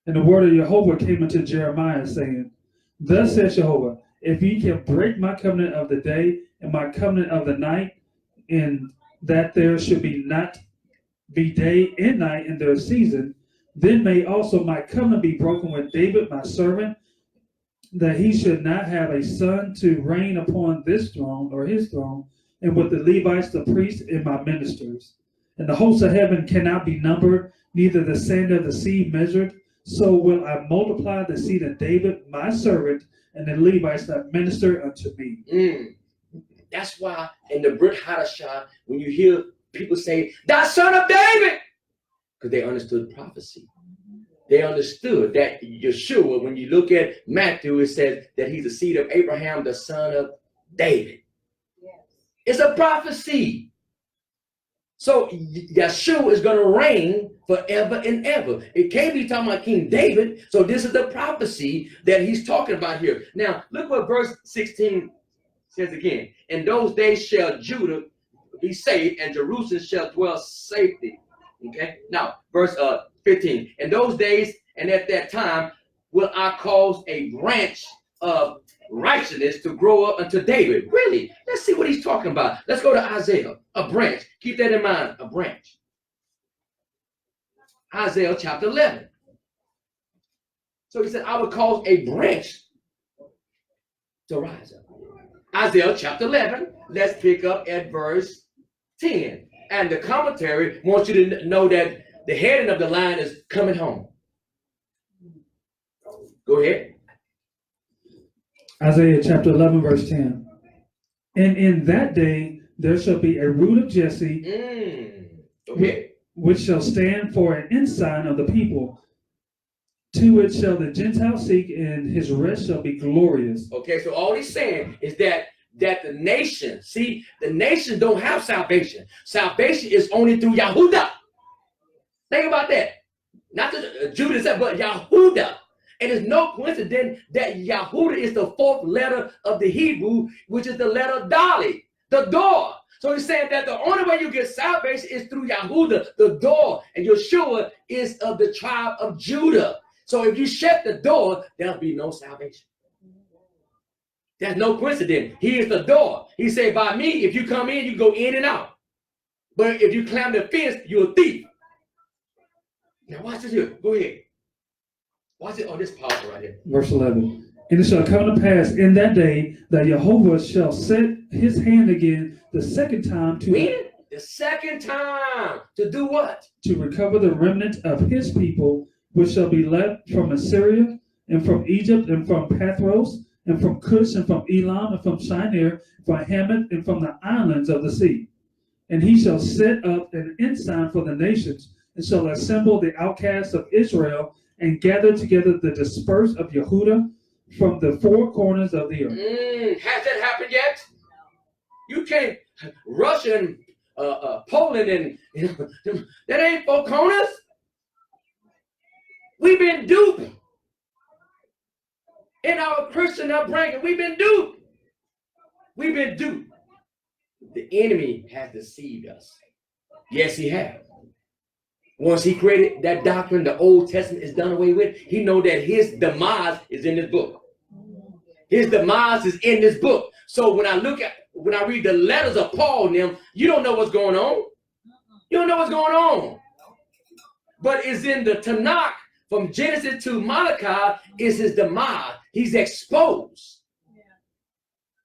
And the word of Jehovah came unto Jeremiah, saying, Thus says Jehovah, if ye can break my covenant of the day and my covenant of the night, and that there should not be day and night in their season, then may also my covenant be broken with David my servant, that he should not have a son to reign upon this throne or his throne, and with the Levites, the priests, and my ministers. And the hosts of heaven cannot be numbered, neither the sand of the sea measured. So will I multiply the seed of David, my servant, and the Levites that minister unto me. That's why in the Brit Hadashah, when you hear people say, Thou son of David, because they understood prophecy. They understood that Yeshua, when you look at Matthew, it says that he's the seed of Abraham, the son of David. It's a prophecy. So Yeshua is going to reign forever and ever. It can't be talking about King David. So this is the prophecy that he's talking about here. Now, look what verse 16 says again. In those days shall Judah be saved, and Jerusalem shall dwell safely. Okay. Now, verse 15. In those days and at that time will I cause a branch of righteousness to grow up unto David. Really? Let's see what he's talking about. Let's go to Isaiah. A branch. Keep that in mind. A branch. Isaiah chapter 11. So he said, I will cause a branch to rise up. Isaiah chapter 11. Let's pick up at verse 10. And the commentary wants you to know that the heading of the line is coming home. Go ahead. Isaiah chapter 11, verse 10. And in that day there shall be a root of Jesse, which shall stand for an ensign of the people. To it shall the Gentiles seek, and his rest shall be glorious. Okay, so all he's saying is that the nation, see, the nation don't have salvation. Salvation is only through Yahudah. Think about that. Not the Judas, but Yahudah. And it's no coincidence that Yahudah is the fourth letter of the Hebrew, which is the letter Dali, the door. So he's saying that the only way you get salvation is through Yahudah, the door. And Yeshua is of the tribe of Judah. So if you shut the door, there'll be no salvation. There's no coincidence. He is the door. He said, by me, if you come in, you go in and out. But if you climb the fence, you're a thief. Now watch this here. Go ahead. Watch it. Oh, this powerful right here. Verse 11. And it shall come to pass in that day that Jehovah shall set his hand again the second time Meaning, the second time to do what? to recover the remnant of his people, which shall be left from Assyria, and from Egypt, and from Pathros, and from Cush, and from Elam, and from Shinar, from Hamath, and from the islands of the sea. And he shall set up an ensign for the nations, and shall assemble the outcasts of Israel, and gather together the dispersed of Yehudah from the four corners of the earth. Has that happened yet? You can't. Russia and Poland and that ain't four corners. We've been duped. In our Christian upbringing, we've been duped. We've been duped. The enemy has deceived us. Yes, he has. Once he created that doctrine, the Old Testament is done away with. He know that his demise is in this book. His demise is in this book. So when I read the letters of Paul and them, you don't know what's going on. You don't know what's going on. But it's in the Tanakh from Genesis to Malachi is his demise. He's exposed.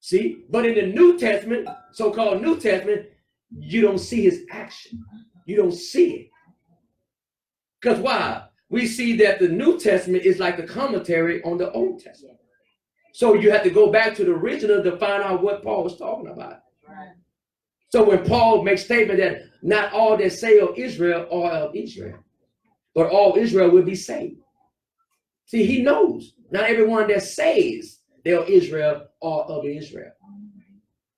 See, but in the New Testament, so-called New Testament, you don't see his action. You don't see it. Because why? We see that the New Testament is like a commentary on the Old Testament. So you have to go back to the original to find out what Paul was talking about. Right. So when Paul makes statement that not all that say of Israel are of Israel, but all Israel will be saved. See, he knows not everyone that says they are Israel are of Israel.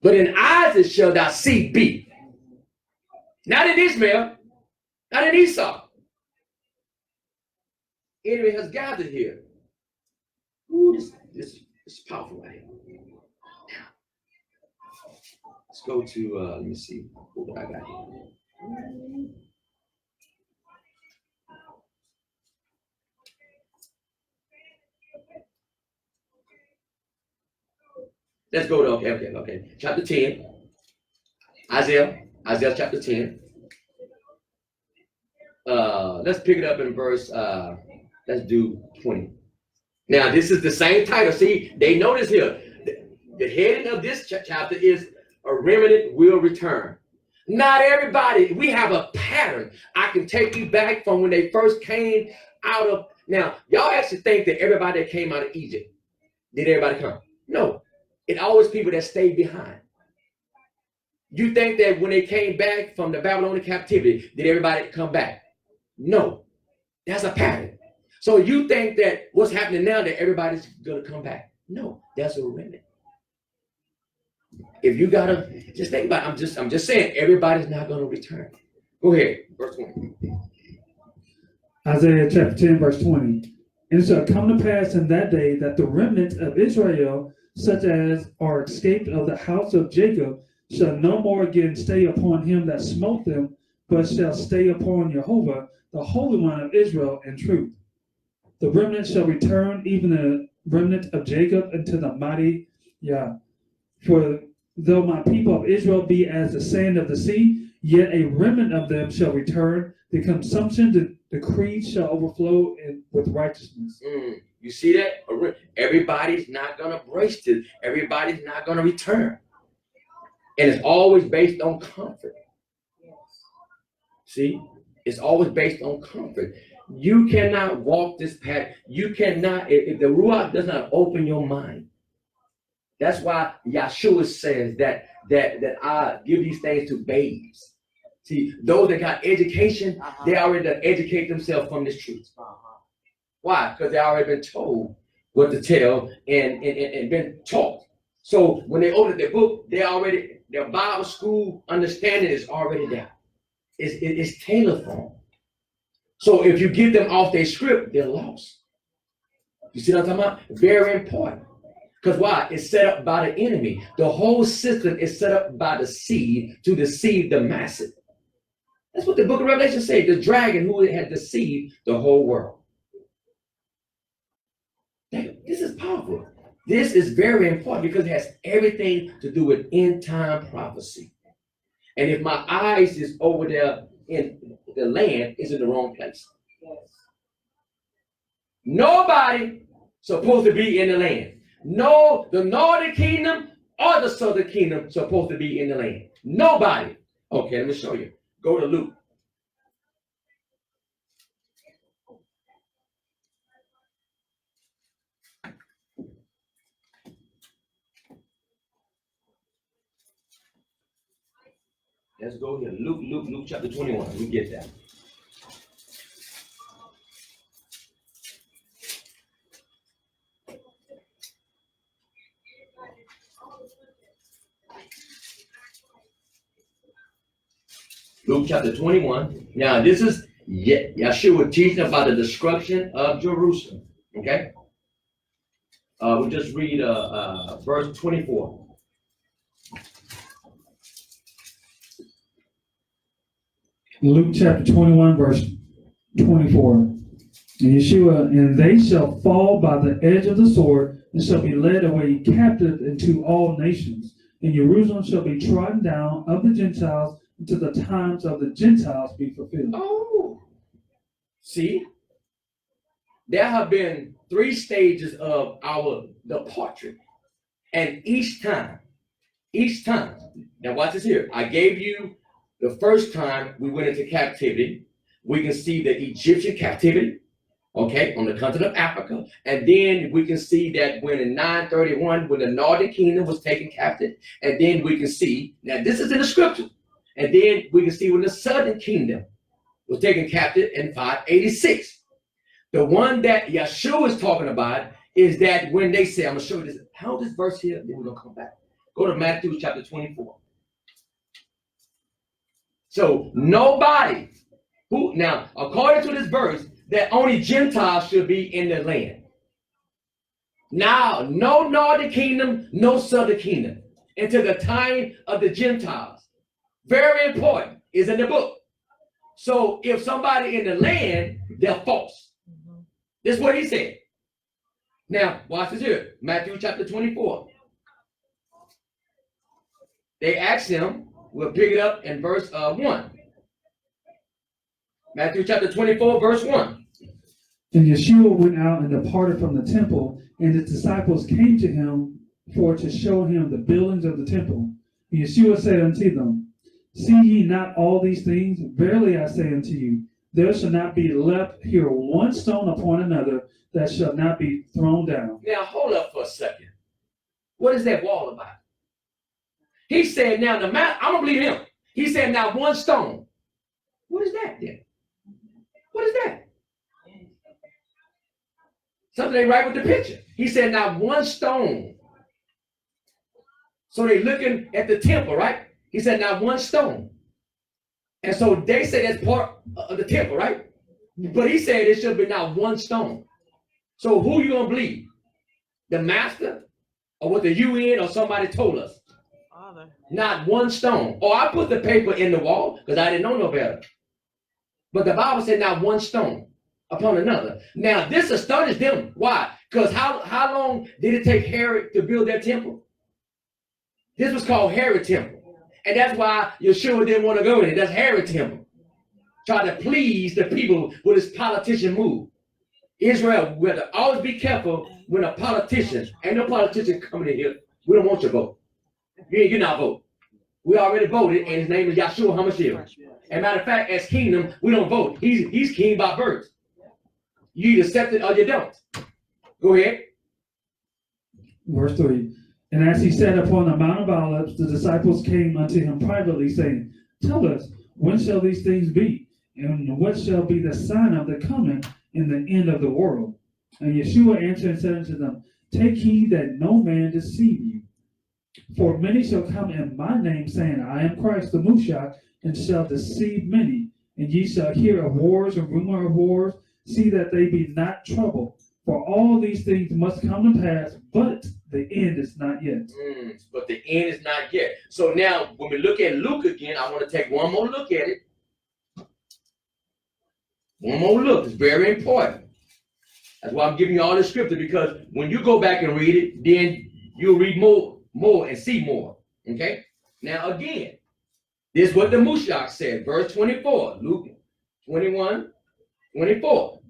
But in Isaac shall thou seed be. Not in Ishmael, not in Esau. Enemy has gathered here. Ooh, this is powerful right here. Now, let's go to, let me see what I got here. Let's go to, okay. Chapter 10. Isaiah chapter 10. Let's pick it up in verse, let's do 20. Now, this is the same title. See, they notice here, the heading of this chapter is a remnant will return. Not everybody, we have a pattern. I can take you back from when they first came out of, now, y'all actually think that everybody that came out of Egypt, did everybody come? No. It always people that stayed behind. You think that when they came back from the Babylonian captivity, did everybody come back? No. That's a pattern. So you think that what's happening now that everybody's gonna come back? No, that's a remnant. If you gotta just think about it, I'm just saying everybody's not gonna return. Go ahead, verse 20. Isaiah chapter 10, verse 20. And it shall come to pass in that day that the remnant of Israel, such as are escaped of the house of Jacob, shall no more again stay upon him that smote them, but shall stay upon Jehovah, the Holy One of Israel, in truth. The remnant shall return, even the remnant of Jacob, unto the mighty Yah. For though my people of Israel be as the sand of the sea, yet a remnant of them shall return. The consumption, the creed shall overflow with righteousness. You see that? Everybody's not going to embrace this. Everybody's not going to return. And it's always based on comfort. See? It's always based on comfort. You cannot walk this path. You cannot, if the Ruach does not open your mind. That's why Yahshua says that I give these things to babes. See, those that got education, they already educate themselves from this truth. Why? Because they already been told what to tell and been taught. So when they open their book, their Bible school understanding is already there. It's tailored for them. So if you get them off their script, they're lost. You see what I'm talking about? Very important. Because why? It's set up by the enemy. The whole system is set up by the seed to deceive the masses. That's what the book of Revelation says. The dragon who had deceived the whole world. This is powerful. This is very important because it has everything to do with end time prophecy. And if my eyes is over there in the land, it's in the wrong place. Nobody supposed to be in the land. No, the northern kingdom or the southern kingdom supposed to be in the land. Nobody. Okay, let me show you. Go to Luke. Let's go here. Luke chapter 21. We get that. Luke chapter 21. Now, this is Yeshua teaching about the destruction of Jerusalem. Okay? We'll just read verse 24. Luke chapter 21, verse 24. And Yeshua, and they shall fall by the edge of the sword, and shall be led away captive into all nations. And Jerusalem shall be trodden down of the Gentiles until the times of the Gentiles be fulfilled. Oh, see, there have been 3 stages of our departure, and each time, now watch this here. I gave you the first time we went into captivity. We can see the Egyptian captivity, okay, on the continent of Africa. And then we can see that when in 931, when the northern kingdom was taken captive, and then we can see, now this is in the scripture, and then we can see when the southern kingdom was taken captive in 586. The one that Yeshua is talking about is that when they say, I'm going to show you this, how this verse here, then we're going to come back. Go to Matthew chapter 24. So nobody who, now, according to this verse, that only Gentiles should be in the land. Now, no northern kingdom, no southern kingdom, until the time of the Gentiles. Very important, is in the book. So if somebody in the land, they're false. This is what he said. Now, watch this here. Matthew chapter 24. They asked him, we'll pick it up in verse 1. Matthew chapter 24, verse 1. And Yeshua went out and departed from the temple, and his disciples came to him for to show him the buildings of the temple. And Yeshua said unto them, See ye not all these things? Verily I say unto you, there shall not be left here one stone upon another that shall not be thrown down. Now, hold up for a second. What is that wall about? He said, now, the man, I don't believe him. He said, now, one stone. What is that then? What is that? Something ain't right with the picture. He said, now, one stone. So they're looking at the temple, right? He said, now, one stone. And so they say that's part of the temple, right? But he said it should be now one stone. So who you going to believe? The master? Or what the UN or somebody told us? Father. Not one stone. Oh, I put the paper in the wall because I didn't know no better. But the Bible said not one stone upon another. Now, this astonished them. Why? Because how long did it take Herod to build that temple? This was called Herod Temple. And that's why Yeshua didn't want to go in it. That's Herod Temple. Try to please the people with his politician move. Israel, we have to always be careful when a politician, ain't no politician coming in here. We don't want your vote. You're not vote. We already voted, and his name is Yeshua HaMashiach. As a matter of fact, as kingdom, we don't vote. He's king by birth. You either accept it or you don't. Go ahead. Verse 3. And as he sat upon the Mount of Olives, the disciples came unto him privately, saying, Tell us, when shall these things be? And what shall be the sign of the coming and the end of the world? And Yeshua answered and said unto them, Take heed that no man deceive you. For many shall come in my name, saying, I am Christ the Messiah, and shall deceive many. And ye shall hear of wars and rumor of wars. See that they be not troubled. For all these things must come to pass, but the end is not yet. But the end is not yet. So now, when we look at Luke again, I want to take one more look at it. One more look. It's very important. That's why I'm giving you all this scripture, because when you go back and read it, then you'll read more and see more. Okay? Now, again, this is what the Mashiach said. Verse 24. Luke 21, 24.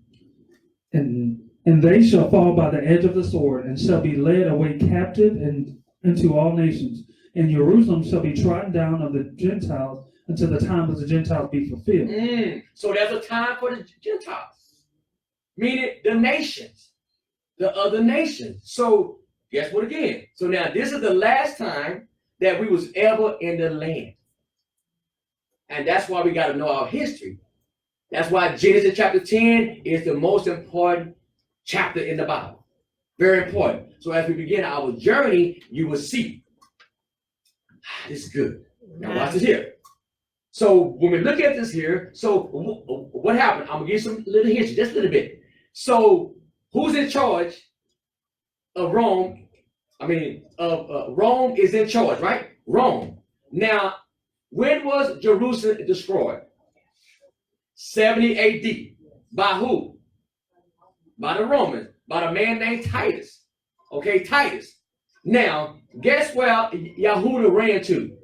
And And they shall fall by the edge of the sword, and shall be led away captive and into all nations. And Jerusalem shall be trodden down of the Gentiles until the time of the Gentiles be fulfilled. So there's a time for the Gentiles, meaning the nations, the other nations. So guess what again? So now this is the last time that we was ever in the land. And that's why we got to know our history. That's why Genesis chapter 10 is the most important chapter in the Bible. Very important. So as we begin our journey, you will see. This is good. Now watch this here. So when we look at this here, so what happened? I'm going to give you some little history, just a little bit. So who's in charge of Rome? Rome is in charge, right? Rome. Now, when was Jerusalem destroyed? 70 AD. By who? By the Romans. By a man named Titus. Okay, Titus. Now, guess where Yahudah ran to?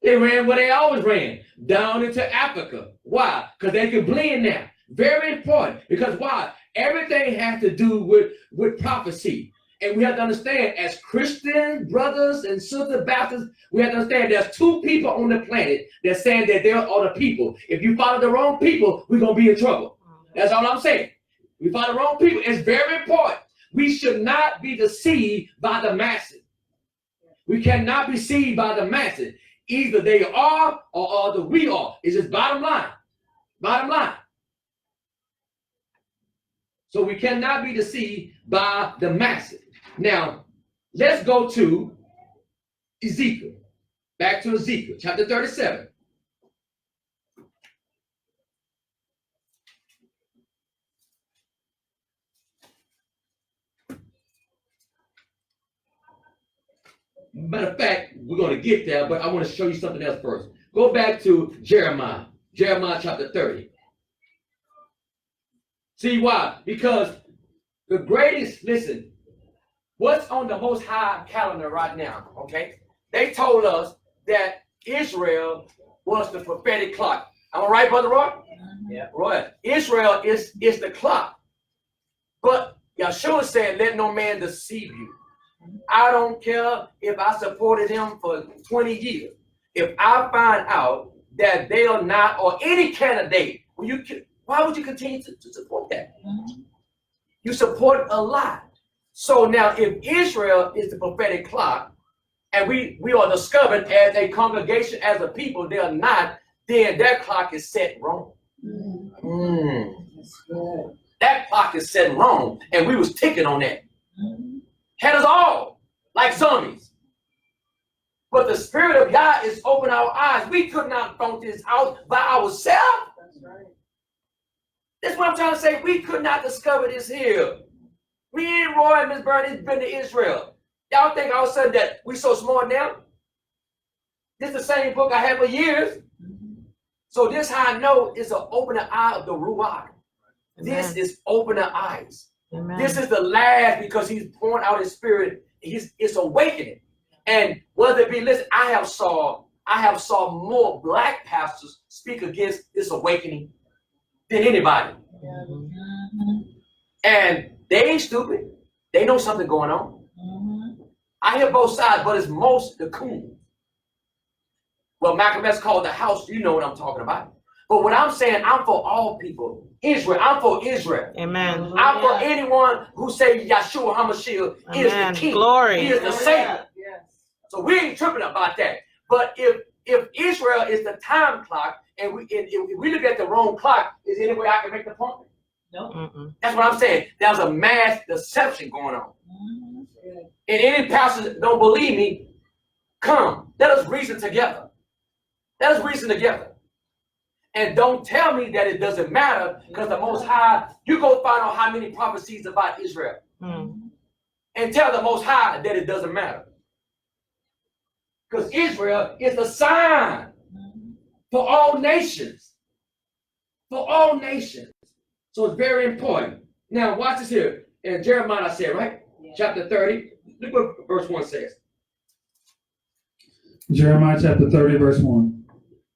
They ran where they always ran. Down into Africa. Why? Because they could blend now. Very important. Because why? Everything has to do with prophecy. And we have to understand, as Christian brothers and sisters Baptists, we have to understand there's two people on the planet that saying that they are the people. If you follow the wrong people, we're going to be in trouble. That's all I'm saying. We follow the wrong people. It's very important. We should not be deceived by the masses. We cannot be deceived by the masses. Either they are or either we are. It's just bottom line. Bottom line. So we cannot be deceived by the masses. Now, let's go to Ezekiel. Back to Ezekiel, chapter 37. Matter of fact, we're going to get there, but I want to show you something else first. Go back to Jeremiah. Jeremiah chapter 30. See why? Because the greatest, listen, what's on the Most High calendar right now, okay? They told us that Israel was the prophetic clock. Am I right, Brother Roy? Yeah. Roy, Israel is the clock. But Yeshua said, let no man deceive you. I don't care if I supported him for 20 years. If I find out that they are not, or any candidate, why would you continue to support that? You support a lie. So now if Israel is the prophetic clock, and we are discovered as a congregation, as a people, they are not, then that clock is set wrong. That's good. That clock is set wrong, and we was ticking on that. Had us all like zombies. But the Spirit of God is open our eyes. We could not front this out by ourselves. That's right. That's what I'm trying to say. We could not discover this here. Me and Roy and Miss Bernie has been to Israel. Y'all think all of a sudden that we so smart now? This is the same book I had for years. So this how I know it's an opening eye of the Ruach. This is opening eyes. Amen. This is the last, because he's pouring out his Spirit. It's awakening. And whether it be, listen, I have saw more black pastors speak against this awakening than anybody. And they ain't stupid. They know something going on. I hear both sides, but it's most the coon. Well, Malcolm X called the house. You know what I'm talking about. But what I'm saying, I'm for all people. Israel, I'm for Israel. Amen. I'm for anyone who say Yeshua HaMashiach is the king. Glory. He is the Savior. Yes. So we ain't tripping about that. But if Israel is the time clock, and if we look at the wrong clock, is there any way I can make the point? No. That's what I'm saying. There's a mass deception going on. And any pastor don't believe me, come. Let us reason together. Let us reason together. And don't tell me that it doesn't matter, because the Most High, you go find out how many prophecies about Israel. And tell the Most High that it doesn't matter. Because Israel is a sign for all nations. For all nations. So it's very important. Now watch this here. In Jeremiah I said, right? Yeah. Chapter 30. Look what verse 1 says. Jeremiah chapter 30, verse 1.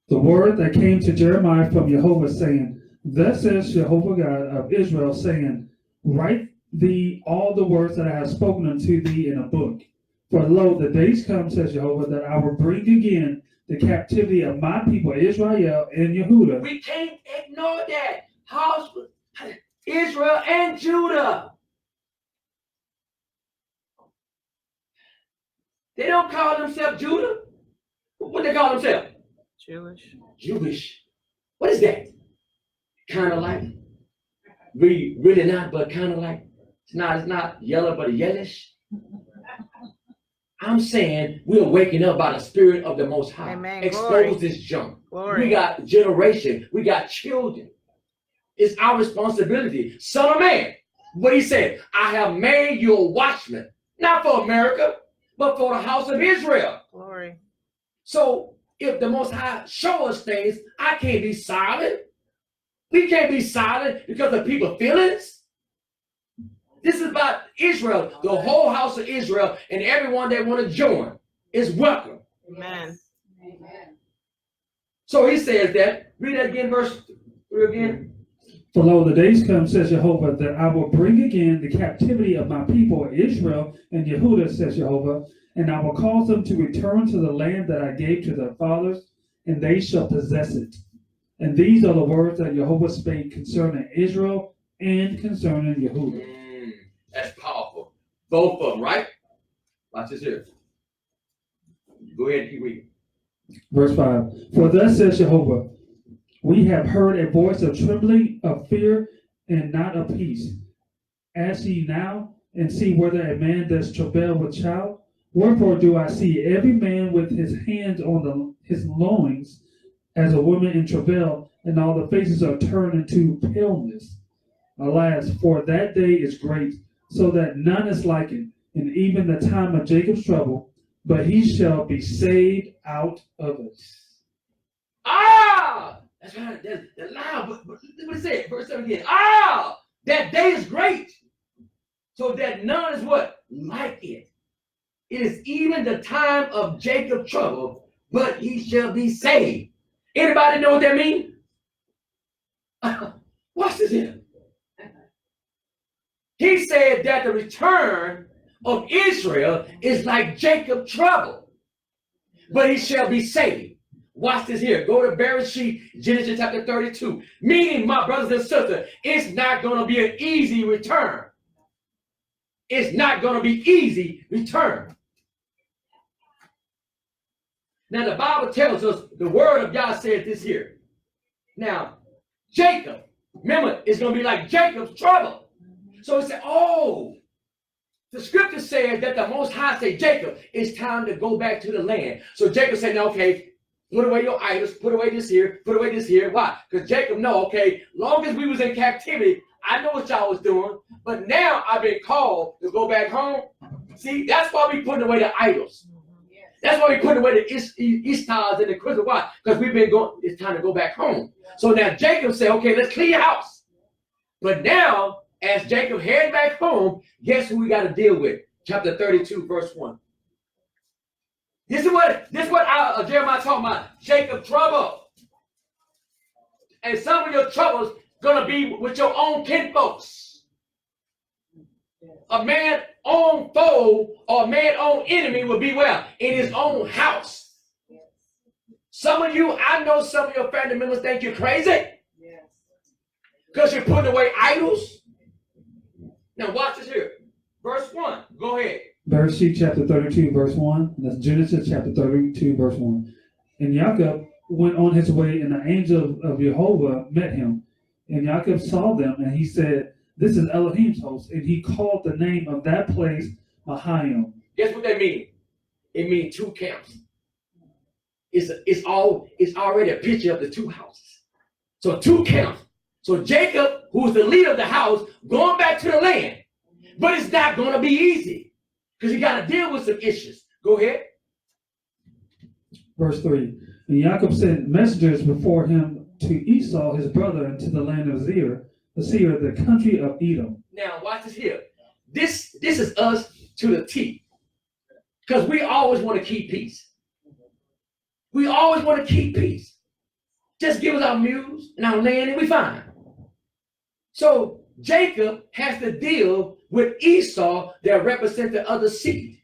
The word that came to Jeremiah from Jehovah, saying, thus says Jehovah God of Israel, saying, write thee all the words that I have spoken unto thee in a book. For lo, the days come, says Jehovah, that I will bring again the captivity of my people Israel and Yehuda. We can't ignore that. House, Israel and Judah. They don't call themselves Judah. What they call themselves? Jewish. Jewish. What is that? Kind of like. Really not, but kind of like. It's not yellow, but yellowish. I'm saying we are waking up by the Spirit of the Most High. Amen. Expose Glory. this junk. Glory. We got generation. We got children. It's our responsibility. Son of man, what he said, I have made you a watchman, not for America, but for the house of Israel. Glory. So if the Most High show us things, I can't be silent. We can't be silent because of people's feelings. This is about Israel, the whole house of Israel, and everyone that want to join is welcome. Amen. So he says that. Read that again, verse 3 again. For lo, the days come, says Jehovah, that I will bring again the captivity of my people Israel and Yehuda, says Jehovah, and I will cause them to return to the land that I gave to their fathers, and they shall possess it. And these are the words that Jehovah spake concerning Israel and concerning Yehuda. That's powerful. Both of them, right? Watch this here. Go ahead and keep reading. Verse 5. For thus says Jehovah, we have heard a voice of trembling, of fear, and not of peace. Ask ye now, and see whether a man does travail with child. Wherefore do I see every man with his hands on his loins, as a woman in travail, and all the faces are turned into paleness. Alas, for that day is great, so that none is like it, and even the time of Jacob's trouble, but he shall be saved out of it. Ah! That's right. That's loud. But what it say? Verse 7 again. Ah! That day is great. So that none is what? Like it. It is even the time of Jacob's trouble, but he shall be saved. Anybody know what that means? Watch this here. He said that the return of Israel is like Jacob's trouble, but he shall be saved. Watch this here. Go to Bereshit, Genesis chapter 32. Meaning, my brothers and sisters, it's not going to be an easy return. It's not going to be easy return. Now, the Bible tells us, the word of God said this here. Now, Jacob, remember, it's going to be like Jacob's trouble. So he said, oh, the scripture says that the Most High said, Jacob, it's time to go back to the land. So Jacob said, no, okay, put away your idols, put away this here, put away this here. Why? Because Jacob know, okay, long as we was in captivity, I know what y'all was doing, but now I've been called to go back home. See, that's why we putting away the idols. That's why we putting away the Ishtas and the crystal. Why? Because we've been going, it's time to go back home. So now Jacob said, okay, let's clean your house. But now, as Jacob headed back home, guess who we got to deal with? Chapter 32, verse 1. This is what Jeremiah talking about. Jacob's trouble. And some of your troubles gonna be with your own kinfolks. A man own foe or a man own enemy will be well in his own house. Some of you, I know some of your family members think you're crazy. Because you're putting away idols. Now watch this here. Verse 1. Go ahead. Bereshit chapter 32, verse 1. That's Genesis chapter 32, verse 1. And Jacob went on his way, and the angel of Jehovah met him. And Jacob saw them, and he said, this is Elohim's host. And he called the name of that place Mahayim. Guess what that means? It means two camps. It's already a picture of the two houses. So two camps. So Jacob, who's the leader of the house, going back to the land. But it's not going to be easy because you got to deal with some issues. Go ahead. Verse 3. And Jacob sent messengers before him to Esau, his brother, into the land of Seir, the country of Edom. Now, watch this here. This is us to the T. Because we always want to keep peace. We always want to keep peace. Just give us our mules and our land and we fine. So Jacob has to deal with Esau that represent the other seed.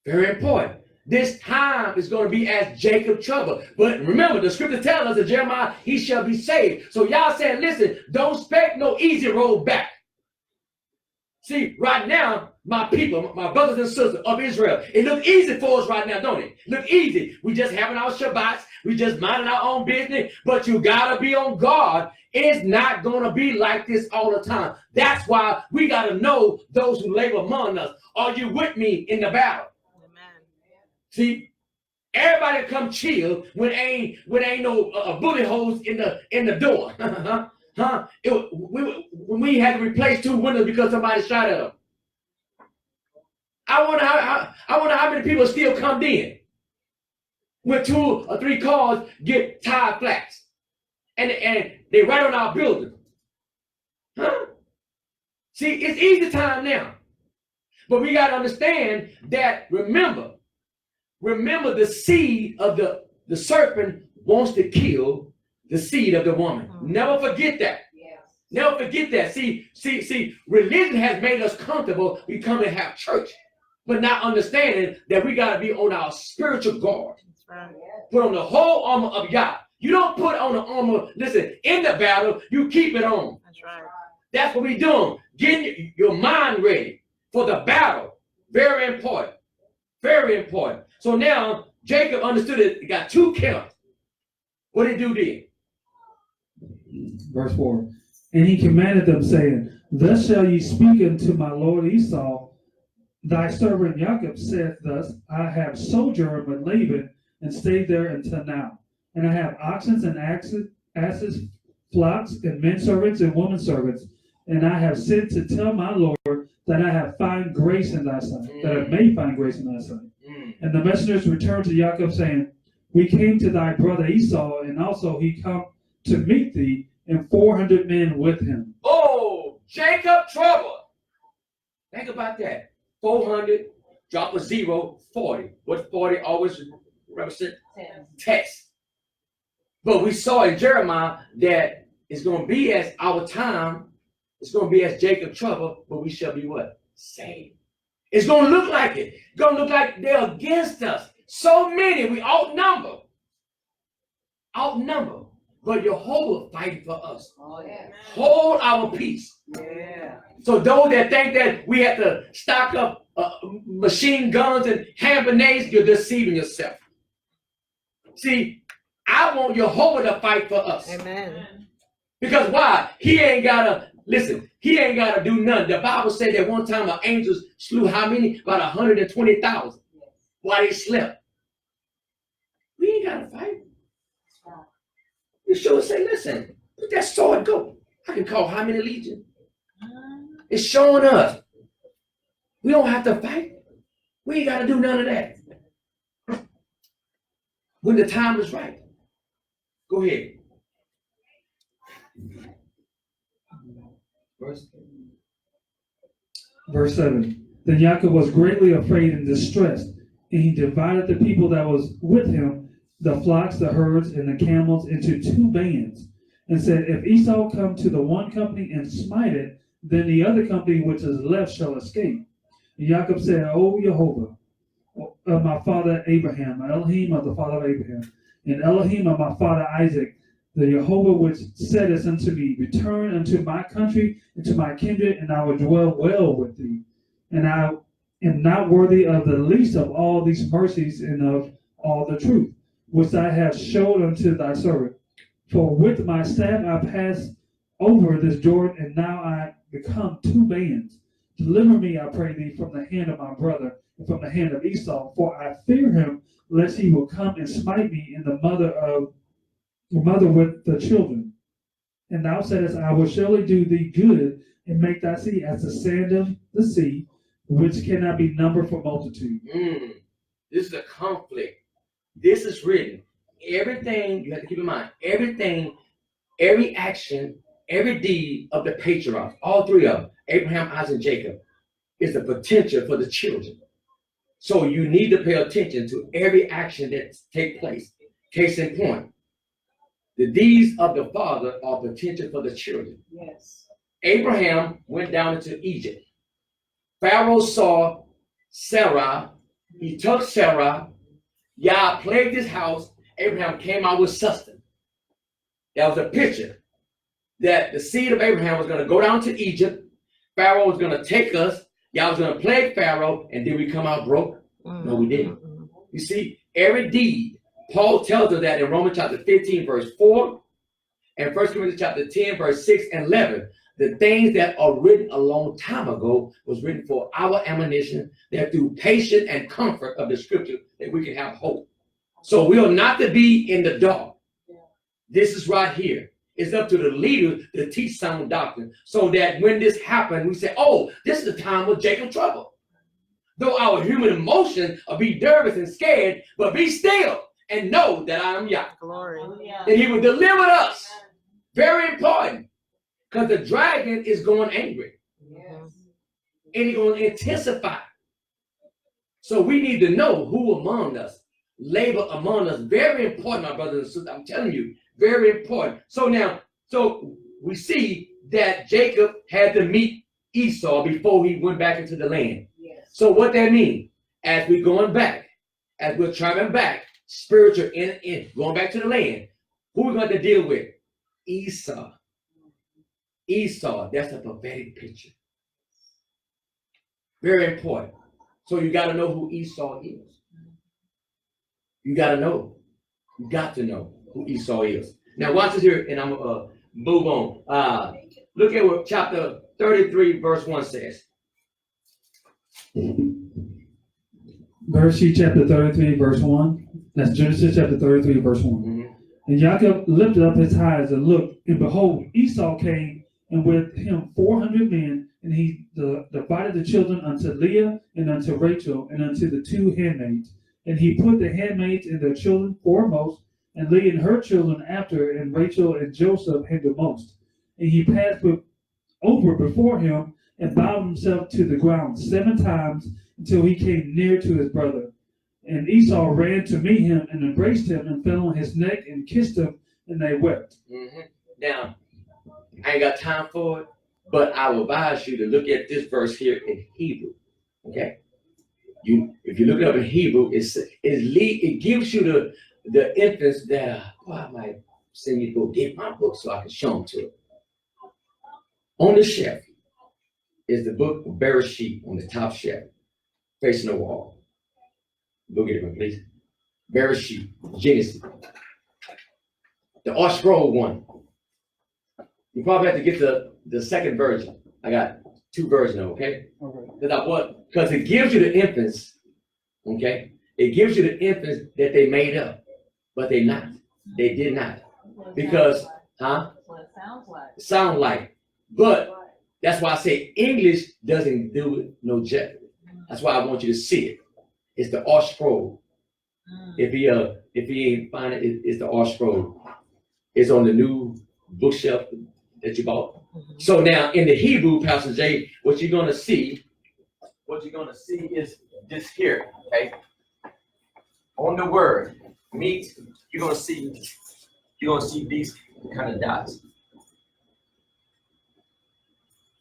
Very important. This time is going to be as Jacob trouble. But remember, the scripture tells us that Jeremiah, he shall be saved. So y'all saying, listen, don't expect no easy road back. See, right now, my people, my brothers and sisters of Israel, it looks easy for us right now, don't it? Look easy. We just having our Shabbats. We just minding our own business. But you got to be on guard. It's not going to be like this all the time. That's why we got to know those who labor among us. Are you with me in the battle? See, everybody come chill when ain't no bullet holes in the door. When we had to replace 2 windows because somebody shot at them. I wonder how many people still come in when 2 or 3 cars get tire flats and they right on our building. See, it's easy time now, but we got to understand that. Remember, the seed of the serpent wants to kill the seed of the woman. Never forget that. Yes. Never forget that. See, religion has made us comfortable. We come and have church, but not understanding that we got to be on our spiritual guard. That's right. Put on the whole armor of God. You don't put on the armor, listen, in the battle, you keep it on. That's right. That's what we're doing. Getting your mind ready for the battle. Very important. Very important. So now Jacob understood it. He got 2 camps. What did he do then? Verse 4. And he commanded them, saying, Thus shall ye speak unto my lord Esau. Thy servant Jacob saith thus, I have sojourned with Laban and stayed there until now. And I have oxen and asses, flocks, and men servants and women servants. And I have sent to tell my Lord that I have found grace in thy sight, that I may find grace in thy sight. And the messengers returned to Jacob, saying, We came to thy brother Esau, and also he come to meet thee, and 400 men with him. Oh, Jacob trouble. Think about that. 400, drop a 0, 40. What 40 always represent? Test. But we saw in Jeremiah that it's going to be as our time, it's going to be as Jacob trouble, but we shall be what? Saved. It's going to look like it. It's going to look like they're against us. So many, we outnumber. But Jehovah fighting for us. Oh, yeah. Hold our peace. Yeah. So those that think that we have to stock up machine guns and hand grenades, you're deceiving yourself. See, I want Jehovah to fight for us. Amen. Because why? He ain't got to do nothing. The Bible said that one time our angels slew how many? About 120,000 while they slept. We ain't got to fight. Yeshua say, listen, let that sword go. I can call how many legions? It's showing us. We don't have to fight. We ain't got to do none of that. When the time is right. Go ahead. Verse 7. Then Jacob was greatly afraid and distressed, and he divided the people that was with him, the flocks, the herds, and the camels, into 2 bands, and said, If Esau come to the one company and smite it, then the other company which is left shall escape. And Jacob said, O Jehovah, of my father Abraham, Elohim of the father of Abraham, and Elohim of my father Isaac, the Jehovah which saidest unto me, Return unto my country and to my kindred, and I will dwell well with thee. And I am not worthy of the least of all these mercies and of all the truth, which I have showed unto thy servant. For with my staff I passed over this Jordan, and now I become 2 bands. Deliver me, I pray thee, from the hand of my brother, and from the hand of Esau, for I fear him, lest he will come and smite me, and the mother with the children. And thou saidest, I will surely do thee good, and make thy seed as the sand of the sea, which cannot be numbered for multitude. This is a conflict. This is written. Everything, you have to keep in mind, everything, every action, every deed of the patriarchs, all 3 of them, Abraham, Isaac, and Jacob, is the potential for the children. So you need to pay attention to every action that takes place. Case in point, the deeds of the father are potential for the children. Yes. Abraham went down into Egypt. Pharaoh saw Sarah. He took Sarah. Yah plagued his house. Abraham came out with sustenance. That was a picture that the seed of Abraham was going to go down to Egypt. Pharaoh was going to take us. Yah was going to plague Pharaoh. And did we come out broke? No, we didn't. You see, every deed, Paul tells us that in Romans chapter 15, verse 4, and 1 Corinthians chapter 10, verse 6 and 11. The things that are written a long time ago was written for our admonition, that through patience and comfort of the scripture that we can have hope. So we are not to be in the dark. This is right here. It's up to the leaders to teach sound doctrine so that when this happens, we say, oh, this is the time of Jacob's trouble. Though our human emotions are be nervous and scared, but be still and know that I am Yah. Glory. And he will deliver us. Very important. Because the dragon is going angry. Yes. And he's going to intensify. So we need to know who among us, labor among us. Very important, my brothers and sisters. I'm telling you, very important. So now, so we see that Jacob had to meet Esau before he went back into the land. Yes. So what that means, as we're going back, as we're traveling back, spiritual in going back to the land, who we're going to deal with? Esau. Esau, that's a prophetic picture. Very important. So you got to know who Esau is. You got to know. You got to know who Esau is. Now watch this here, and I'm going to move on. Look at what chapter 33, verse 1 says. Bereshit chapter 33, verse 1. That's Genesis chapter 33, verse 1. Mm-hmm. And Jacob lifted up his eyes and looked, and behold, Esau came, and with him 400 men, and he divided the children unto Leah and unto Rachel and unto the two handmaids. And he put the handmaids and their children foremost, and Leah and her children after, and Rachel and Joseph hindermost. And he passed over before him and bowed himself to the ground 7 times until he came near to his brother. And Esau ran to meet him and embraced him and fell on his neck and kissed him, and they wept. Mm-hmm. Now, I ain't got time for it, but I will advise you to look at this verse here in Hebrew. Okay? If you look it up in Hebrew, it gives you the infants that I might send you to go get my book so I can show them to you. On the shelf is the book of Bereshit on the top shelf, facing the wall. Look at it, please. Bereshit, Genesis. The Art Scroll one. You probably have to get the second version. I got 2 versions, okay? Okay. Because it gives you the infants, okay? It gives you the infants that they made up, but they not. They did not. Because, That's what it sounds like. sound like. But that's why I say English doesn't do it no justice. That's why I want you to see it. It's the Art Scroll. If he ain't find it, it's the Art Scroll. It's on the new bookshelf that you bought. So now in the Hebrew, Pastor Jay, what you're gonna see is this here, okay? On the word meat, you're gonna see these kind of dots.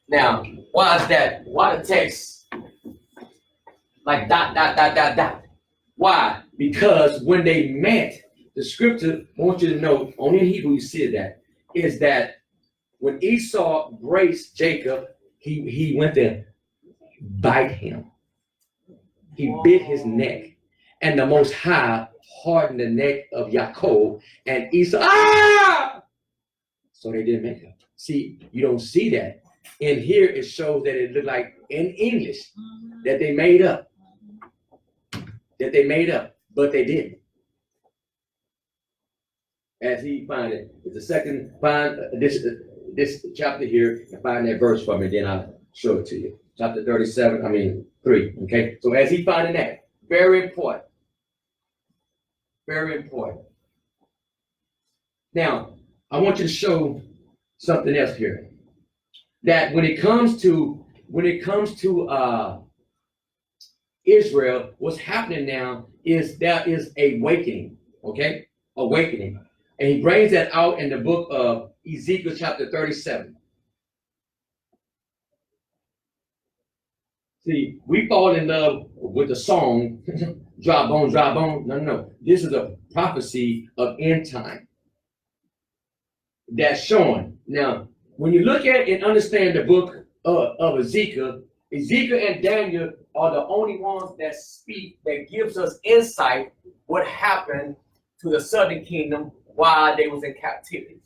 Now, why is that? Why the text like dot, dot, dot, dot, dot? Why? Because when they met, the scripture, I want you to know, only in Hebrew you see that, is that when Esau embraced Jacob, he went to bite him. He bit his neck. And the Most High hardened the neck of Yaakov, and Esau, so they didn't make it. See, you don't see that. In here, it shows that it looked like in English that they made up. But they didn't. As he find it, it's the second, find this chapter here, and find that verse for me, then I'll show it to you. Chapter 3, okay? So as he finding that, very important. Very important. Now, I want you to show something else here. That when it comes to Israel, what's happening now is there is a awakening, okay? Awakening. And he brings that out in the book of Ezekiel chapter 37. See, we fall in love with the song, dry bone, dry bone. No, no, no. This is a prophecy of end time that's showing. Now, when you look at and understand the book of Ezekiel, Ezekiel and Daniel are the only ones that speak, that gives us insight what happened to the southern kingdom while they was in captivity.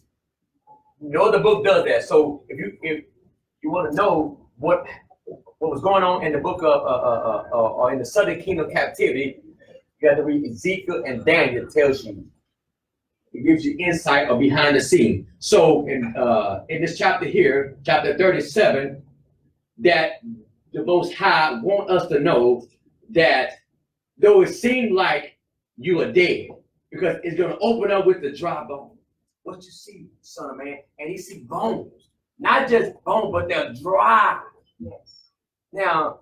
No other book does that. So if you want to know what was going on in the book of or in the southern kingdom captivity, you have to read Ezekiel and Daniel. Tells you, it gives you insight or behind the scene. So in this chapter here, chapter 37, that the Most High want us to know that though it seemed like you are dead, because it's going to open up with the dry bone. What you see, son of man, and you see bones, not just bones, but they're dry. Yes. Now,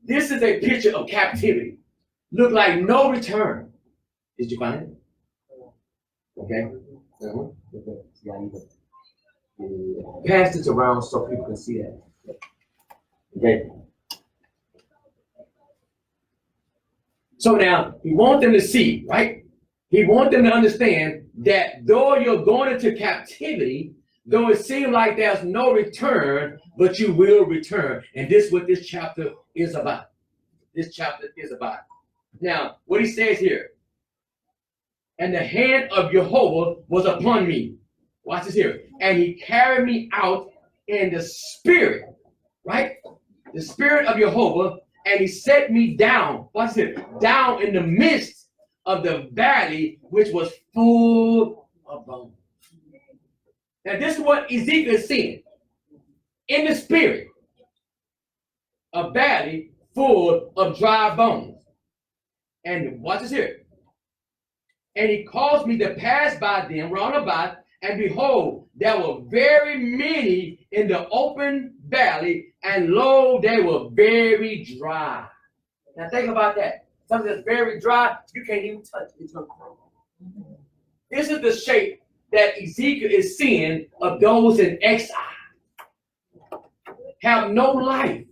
this is a picture of captivity. Look like no return. Did you find it? Okay. Pass this around so people can see that. Okay. So now he wants them to see, right? He wants them to understand that though you're going into captivity, though it seems like there's no return, but you will return. And this is what this chapter is about. This chapter is about. Now, what he says here, and the hand of Jehovah was upon me. Watch this here. And he carried me out in the spirit, right? The spirit of Jehovah, and he set me down. Watch this, down in the midst of the valley, which was full of bones. Now, this is what Ezekiel is seeing. In the spirit, a valley full of dry bones. And watch this here. And he caused me to pass by them round about, and behold, there were very many in the open valley, and lo, they were very dry. Now think about that. Something that's very dry, you can't even touch it. It's going to crumble. This is the shape that Ezekiel is seeing of those in exile. Have no life.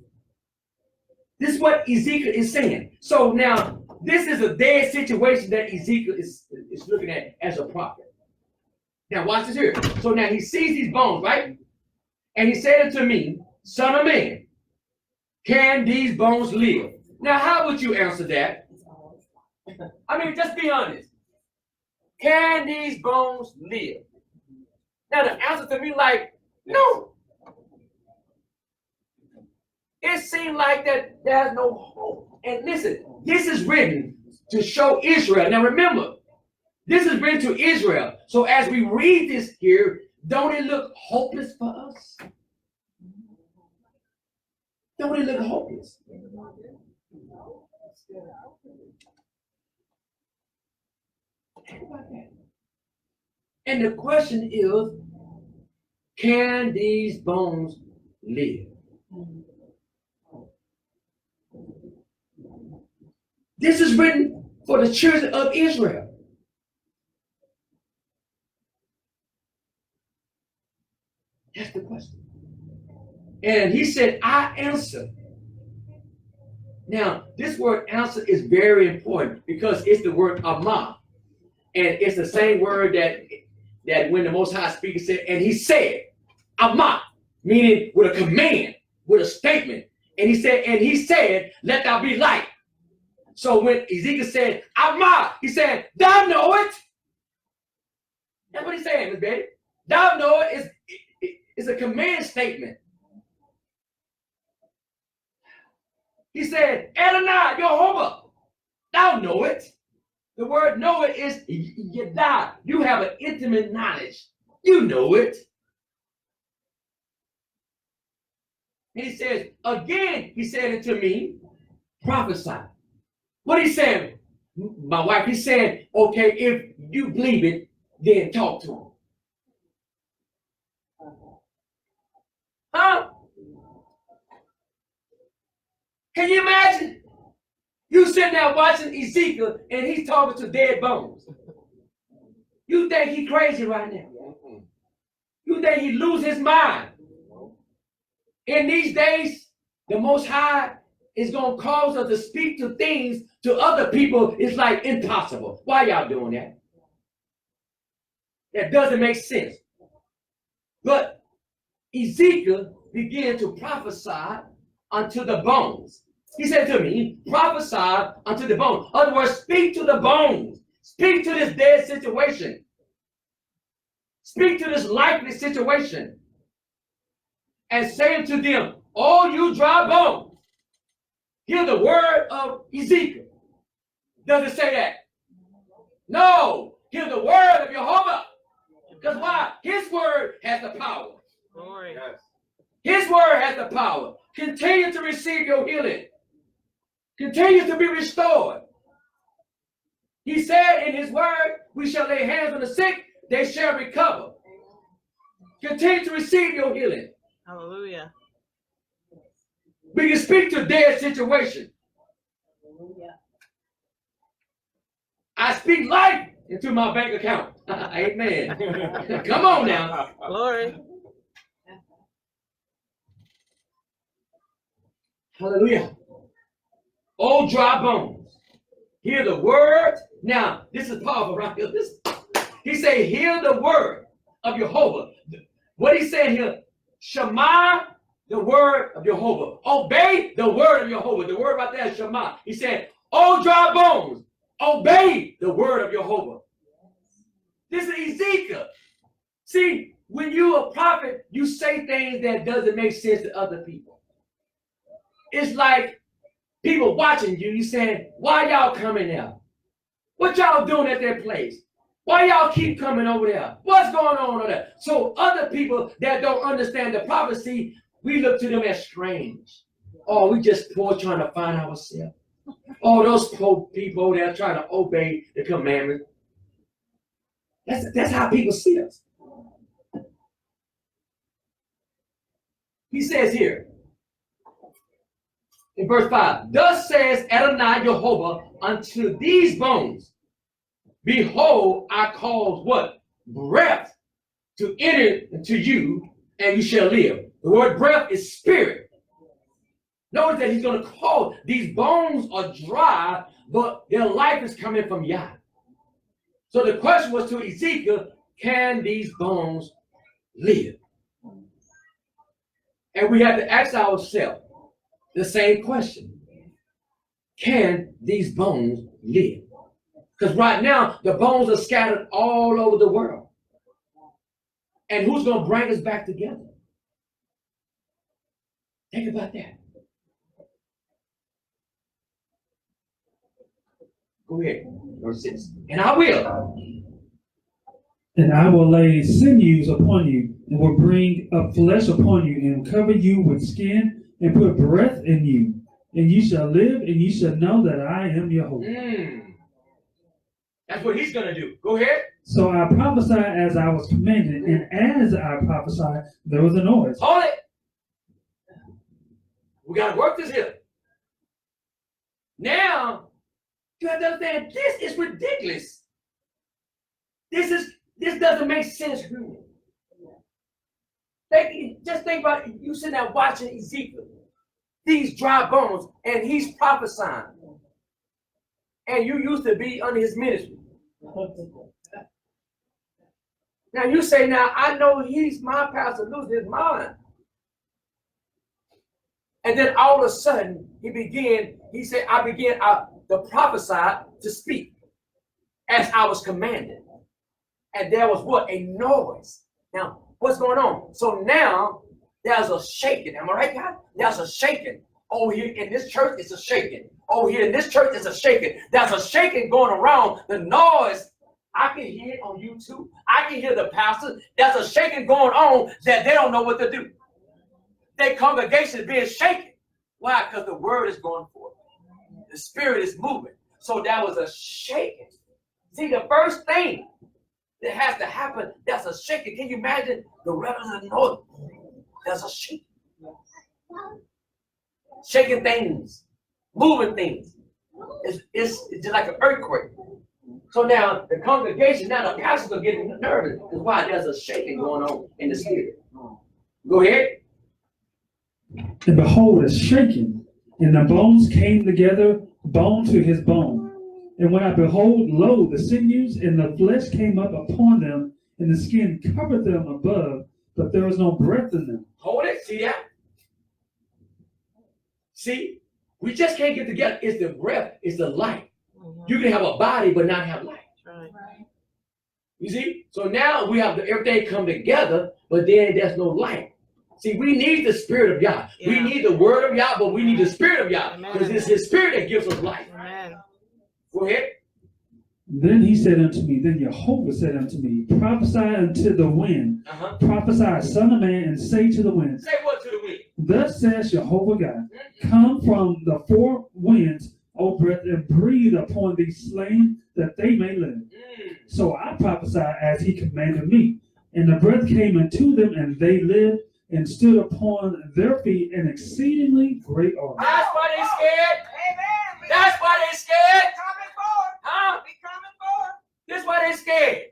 This is what Ezekiel is saying. So now, this is a dead situation that Ezekiel is looking at as a prophet. Now watch this here. So now he sees these bones, right? And he said unto me, son of man, can these bones live? Now how would you answer that? I mean, just be honest. Can these bones live? Now the answer to me like, no. It seemed like that there's no hope. And listen, this is written to show Israel. Now remember, this is written to Israel. So as we read this here, don't it look hopeless for us? Don't it look hopeless? Think about that. And the question is, can these bones live? This is written for the children of Israel. That's the question. And he said, I answer. Now, this word answer is very important because it's the word amah. And it's the same word that when the Most High Speaker said, and he said, amah, meaning with a command, with a statement. And he said, let there be light. So when Ezekiel said, amah, he said, thou know it. That's what he's saying, Miss Betty. Thou know it is a command statement. He said, Adonai, Jehovah, thou know it. The word know it is yadah. You have an intimate knowledge. You know it. And he says, again, he said it to me, prophesy. What he said, my wife, he said, okay, if you believe it, then talk to him. Huh? Can you imagine? You sitting there watching Ezekiel and he's talking to dead bones. You think he crazy right now? You think he lose his mind? In these days, the Most High is going to cause us to speak to things to other people. It's like impossible. Why y'all doing that? That doesn't make sense. But Ezekiel began to prophesy unto the bones. He said to me, prophesy unto the bones. In other words, speak to the bones. Speak to this dead situation. Speak to this lifeless situation. And say unto them, all you dry bones, hear the word of Ezekiel. Does it say that? No. Hear the word of Jehovah. Because why? His word has the power. Glory. His word has the power. Continue to receive your healing. Continue to be restored. He said in his word, we shall lay hands on the sick, they shall recover. Continue to receive your healing. Hallelujah. We can speak to dead situation. I speak life into my bank account. Amen. Come on now. Glory. Hallelujah. Oh, dry bones, hear the word. Now, this is powerful right here. He said, hear the word of Jehovah. What he's saying here, Shema, the word of Jehovah. Obey the word of Jehovah. The word right there is Shema. He said, oh, dry bones, obey the word of Jehovah. This is Ezekiel. See, when you're a prophet, you say things that doesn't make sense to other people. It's like people watching you, you saying, why y'all coming there? What y'all doing at that place? Why y'all keep coming over there? What's going on over there? So other people that don't understand the prophecy, we look to them as strange. Oh, we just poor trying to find ourselves. Oh, those poor people that are trying to obey the commandment. That's how people see us. He says here, in verse 5, thus says Adonai Jehovah unto these bones, behold, I cause what? Breath to enter into you, and you shall live. The word breath is spirit. Notice that he's going to call, these bones are dry, but their life is coming from Yah. So the question was to Ezekiel, can these bones live? And we have to ask ourselves the same question. Can these bones live? Because right now, the bones are scattered all over the world. And who's going to bring us back together? Think about that. Go ahead, verse 6. And I will. And I will lay sinews upon you, and will bring up flesh upon you, and cover you with skin, and put breath in you. And you shall live, and you shall know that I am Jehovah. That's what he's going to do. Go ahead. So I prophesied as I was commanded, and as I prophesied, there was a noise. Hold it. We got to work this here. Now, you have to understand, this is ridiculous. This doesn't make sense. Just think about it. You sitting there watching Ezekiel, these dry bones, and he's prophesying. And you used to be under his ministry. Now you say, now I know he's my pastor, losing his mind. And then all of a sudden, he said, I began to prophesy, to speak as I was commanded. And there was what? A noise. Now, what's going on? So now there's a shaking. Am I right, God? There's a shaking. Oh, here in this church, it's a shaking. Oh, here in this church, it's a shaking. There's a shaking going around. The noise, I can hear it on YouTube. I can hear the pastor. There's a shaking going on that they don't know what to do. Their congregation is being shaken. Why? Because the word is going forth. The spirit is moving. So that was a shaking. See, the first thing that has to happen, that's a shaking. Can you imagine the reverence of the noise? There's a shaking. Shaking things, moving things. It's just like an earthquake. So now the congregation, now the pastors are getting nervous. Because why? There's a shaking going on in the spirit. Go ahead. And behold, a shaking, And the bones came together, bone to his bone. And when I behold, lo, the sinews and the flesh came up upon them, and the skin covered them above, but there was no breath in them. Hold it. See that? See, we just can't get together. It's the breath. It's the life. You can have a body but not have life. Right. You see? So now we have everything come together, but then there's no life. See, we need the Spirit of God. We Yeah. need the Word of God, but we need the Spirit of God. Amen. Because it's His Spirit that gives us life. Amen. Go ahead. Then he said unto me, then Jehovah said unto me, prophesy unto the wind, prophesy, son of man, and say to the wind, Say what to the wind? thus says Jehovah God, come from the four winds, O breath, and breathe upon these slain, that they may live. So I prophesied as he commanded me, and the breath came into them, and they lived, and stood upon their feet, an exceedingly great army. That's why they scared. Amen. That's why they scared. Coming forward. Huh? We coming forward. That's why they scared.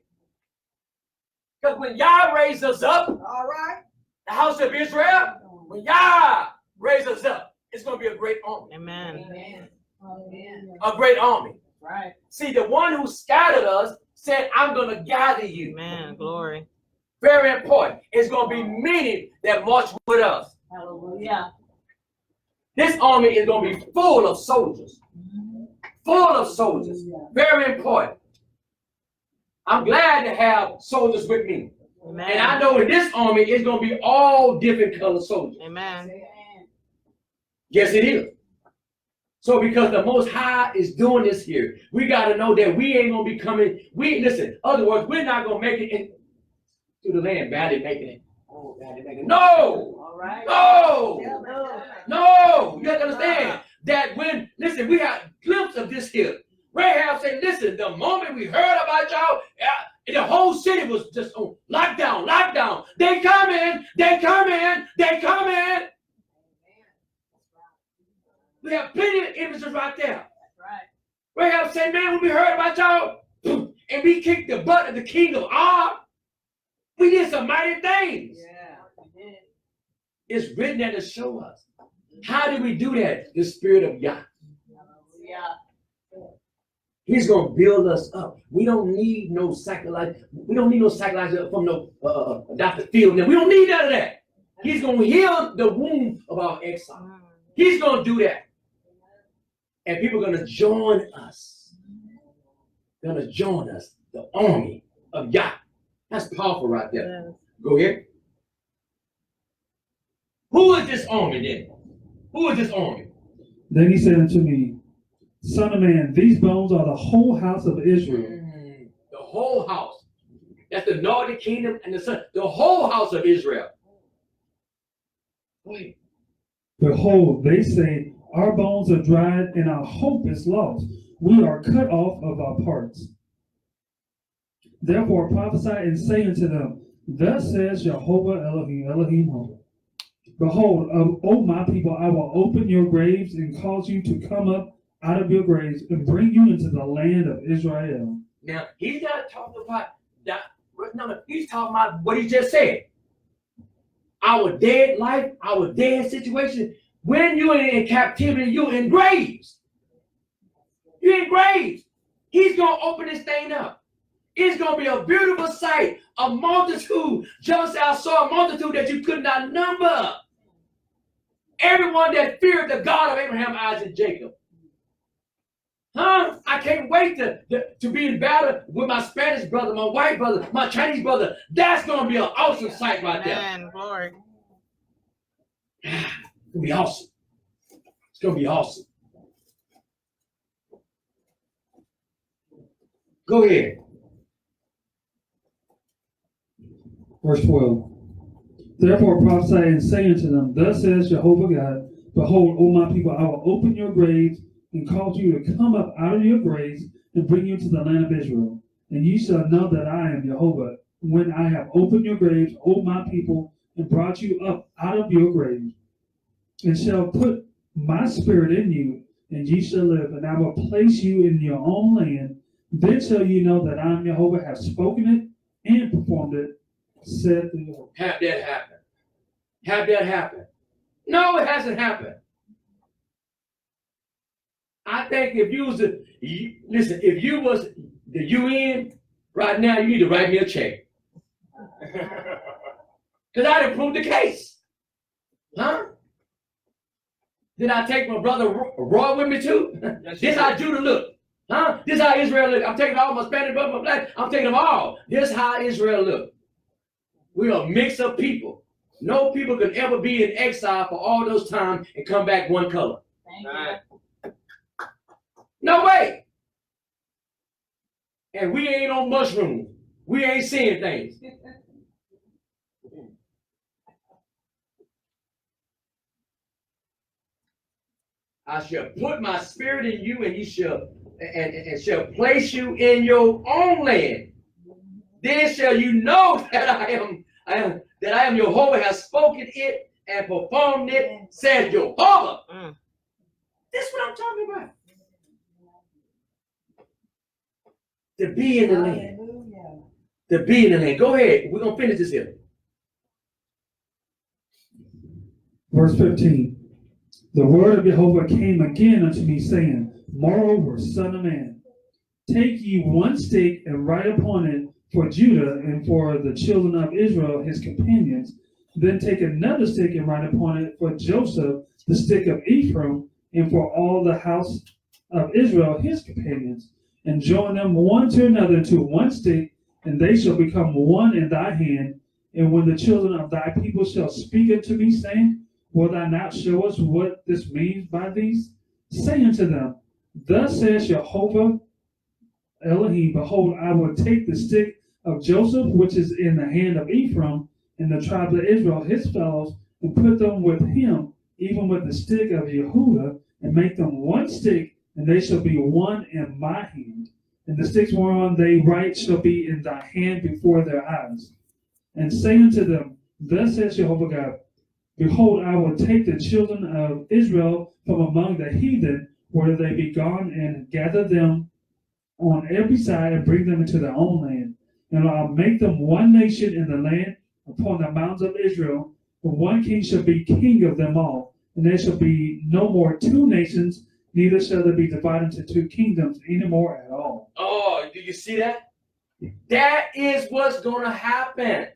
Because when Yah raised us up, All right. the house of Israel, when Yah raised us up, it's going to be a great army. Amen. Amen. Amen. A great army. Right. See, the one who scattered us said, I'm going to gather you. Amen. Glory. Very important. It's going to be many that march with us. Hallelujah. This army is going to be full of soldiers. Full of soldiers. Very important. I'm glad to have soldiers with me. Amen. And I know in this army, it's going to be all different color soldiers. Amen. Yes, it is. So because the Most High is doing this here, we got to know that we ain't going to be coming. Listen, other words, we're not going to make it into the land. Badly making it. Oh, badly making it. No! All right. No! No. No! You have to understand that when, listen, we have a glimpse of this here. Rahab said, listen, the moment we heard about y'all, the whole city was just on lockdown, lockdown. They coming, they coming, they coming. We have plenty of images right there. Right. Rahab said, man, when we heard about y'all, and we kicked the butt of the king of Ar, we did some mighty things. Yeah. We did. It's written there to show us. How did we do that? The Spirit of Yah. Hallelujah. He's going to build us up. We don't need no sacrifice. We don't need no sacrifice from no Dr. Phil. We don't need none of that. He's going to heal the wound of our exile. He's going to do that. And people are going to join us. They're going to join us, the army of Yah. That's powerful right there. Yes. Go ahead. Who is this army then? Who is this army? Then he said unto me, son of man, these bones are the whole house of Israel. The whole house. That's the northern kingdom and the southern. The whole house of Israel. Wait. Behold, they say, our bones are dried and our hope is lost. We are cut off of our parts. Therefore prophesy and say unto them, thus says Jehovah Elohim. Behold, O my people, I will open your graves and cause you to come up out of your graves and bring you into the land of Israel. Now, he's not talking about that. No, he's talking about what he just said. Our dead life, our dead situation. When you're in captivity, you're in graves. You're in graves. He's going to open this thing up. It's going to be a beautiful sight. A multitude. Just I saw a multitude that you could not number. Everyone that feared the God of Abraham, Isaac, Jacob. Huh? I can't wait to be in battle with my Spanish brother, my white brother, my Chinese brother. That's going to be an awesome sight right there. Amen. Glory. It's going to be awesome. It's going to be awesome. Go ahead. Verse 12. Therefore prophesy and say unto them, thus says Jehovah God, behold, O my people, I will open your graves and cause you to come up out of your graves and bring you to the land of Israel. And ye shall know that I am Jehovah, when I have opened your graves, O my people, and brought you up out of your graves, and shall put my spirit in you, and ye shall live, and I will place you in your own land. Then shall you know that I am Jehovah, have spoken it and performed it, said the Lord. Have that happen. Have that happen. No, it hasn't happened. I think if you was listen, if you was the UN right now, you need to write me a check. Because I didn't prove the case. Huh? Did I take my brother Roy with me too? This how Judah look. Huh? This how Israel look. I'm taking all my Spanish, but my black. I'm taking them all. This how Israel look. We are a mix of people. No people could ever be in exile for all those times and come back one color. Thank you. No way. And we ain't on mushrooms. We ain't seeing things. I shall put my spirit in you, and you shall and shall place you in your own land. Then shall you know that I am Jehovah, has spoken it and performed it, said Jehovah. This is what I'm talking about. To be in the land. To be in the land. Go ahead. We're gonna finish this here. Verse 15. The word of Jehovah came again unto me, saying, Moreover, son of man, take ye one stick and write upon it for Judah and for the children of Israel, his companions. Then take another stick and write upon it for Joseph, the stick of Ephraim, and for all the house of Israel, his companions. And join them one to another to one stick, and they shall become one in thy hand. And when the children of thy people shall speak unto me, saying, Will thou not show us what this means by these? Say unto them, Thus says Jehovah Elohim, Behold, I will take the stick of Joseph, which is in the hand of Ephraim, and the tribe of Israel, his fellows, and put them with him, even with the stick of Yehudah, and make them one stick, and they shall be one in my hand. And the sticks whereon they write shall be in thy hand before their eyes. And say unto them, Thus says Jehovah God, Behold, I will take the children of Israel from among the heathen, where they be gone, and gather them on every side, and bring them into their own land. And I'll make them one nation in the land upon the mountains of Israel, and one king shall be king of them all. And there shall be no more two nations, neither shall they be divided into two kingdoms anymore at all. Oh, do you see that? That is what's going to happen.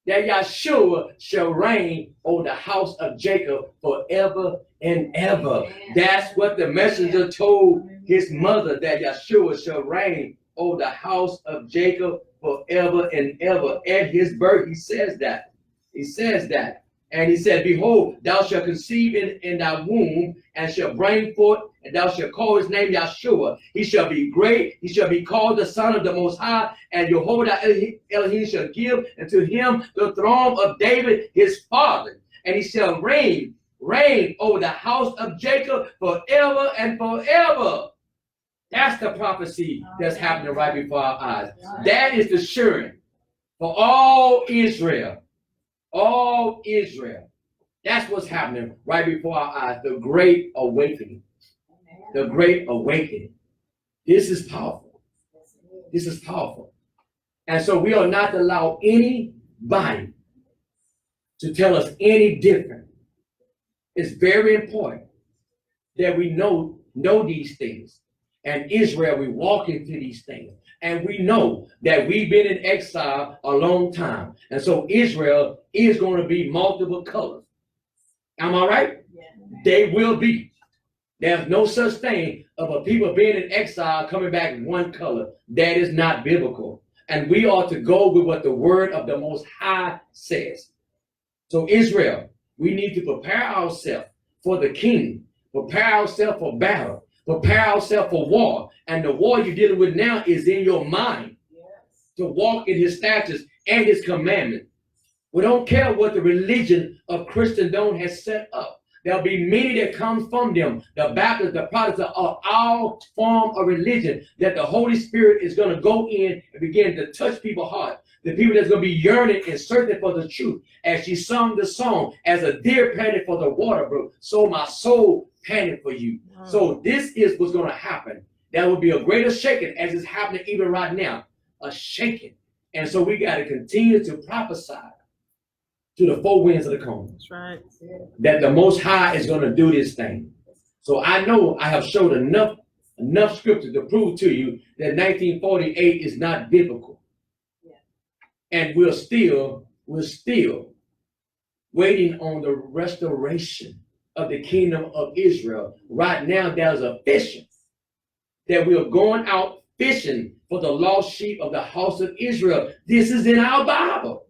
That Yahshua shall reign over the house of Jacob forever and ever. That's what the messenger told his mother, that Yahshua shall reign over the house of Jacob forever and ever. At his birth, he says that. He says that. And he said, Behold, thou shalt conceive in thy womb, and shalt bring forth, and thou shalt call his name Yahshua. He shall be great. He shall be called the Son of the Most High. And Jehovah Elohim shall give unto him the throne of David his father. And he shall reign over the house of Jacob forever and forever. That's the prophecy that's happening right before our eyes. That is the assurance for all Israel. All Israel. That's what's happening right before our eyes. The great awakening. The great awakening. This is powerful. This is powerful. And so we are not to allow anybody to tell us any different. It's very important that we know these things. And Israel, we walk into these things. And we know that we've been in exile a long time. And so Israel is going to be multiple colors. Am I right? Yeah. They will be. There's no such thing of a people being in exile coming back one color. That is not biblical. And we ought to go with what the word of the Most High says. So Israel, we need to prepare ourselves for the king. Prepare ourselves for battle. Prepare ourselves for war. And the war you're dealing with now is in your mind. Yes. To walk in his statutes and his commandments. We don't care what the religion of Christendom has set up. There'll be many that come from them. The Baptists, the Protestants, are all form of religion that the Holy Spirit is going to go in and begin to touch people's heart. The people that's going to be yearning and searching for the truth. As she sung the song, as a deer panted for the water brook, so my soul panted for you. So this is what's going to happen. There will be a greater shaking, as is happening even right now. A shaking. And so we got to continue to prophesy to the four winds of the cone. That's right. That the Most High is going to do this thing. So I know I have showed enough scripture to prove to you that 1948 is not biblical. And we're still waiting on the restoration of the kingdom of Israel. Right now, there's a fishing that we are going out fishing for the lost sheep of the house of Israel. This is in our Bible.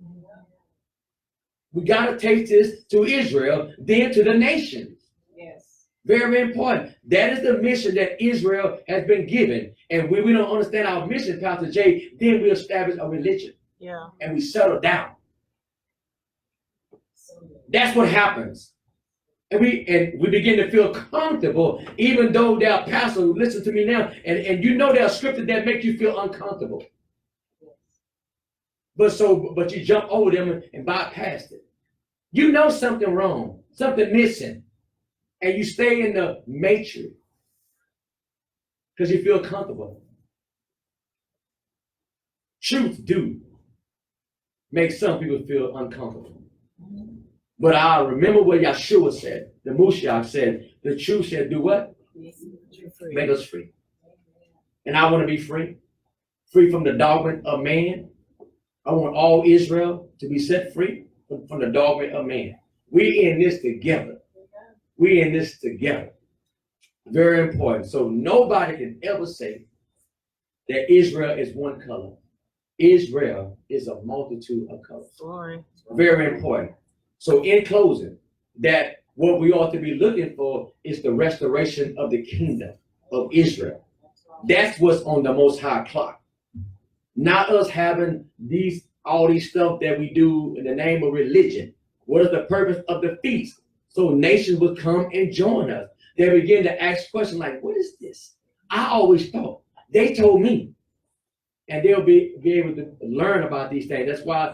We got to take this to Israel, then to the nations. Yes. Very important. That is the mission that Israel has been given. And when we don't understand our mission, Pastor Jay, then we establish a religion. Yeah. And we settle down. That's what happens. And we begin to feel comfortable, even though there are pastors who listen to me now, and you know there are scriptures that make you feel uncomfortable. But you jump over them and bypass it. You know something wrong, something missing, and you stay in the matrix because you feel comfortable. Truth do make some people feel uncomfortable. But I remember what Yeshua said, the Mashiach said, the truth shall do what? Make us free. And I want to be free. Free from the dogma of man. I want all Israel to be set free from the dogma of man. We in this together. We in this together. Very important. So nobody can ever say that Israel is one color. Israel is a multitude of colors. Glory. Very important. So in closing, that what we ought to be looking for is the restoration of the kingdom of Israel. That's what's on the most high clock. Not us having all these stuff that we do in the name of religion. What is the purpose of the feast? So nations will come and join us. They begin to ask questions like, what is this? I always thought. They told me. And they'll be able to learn about these things. That's why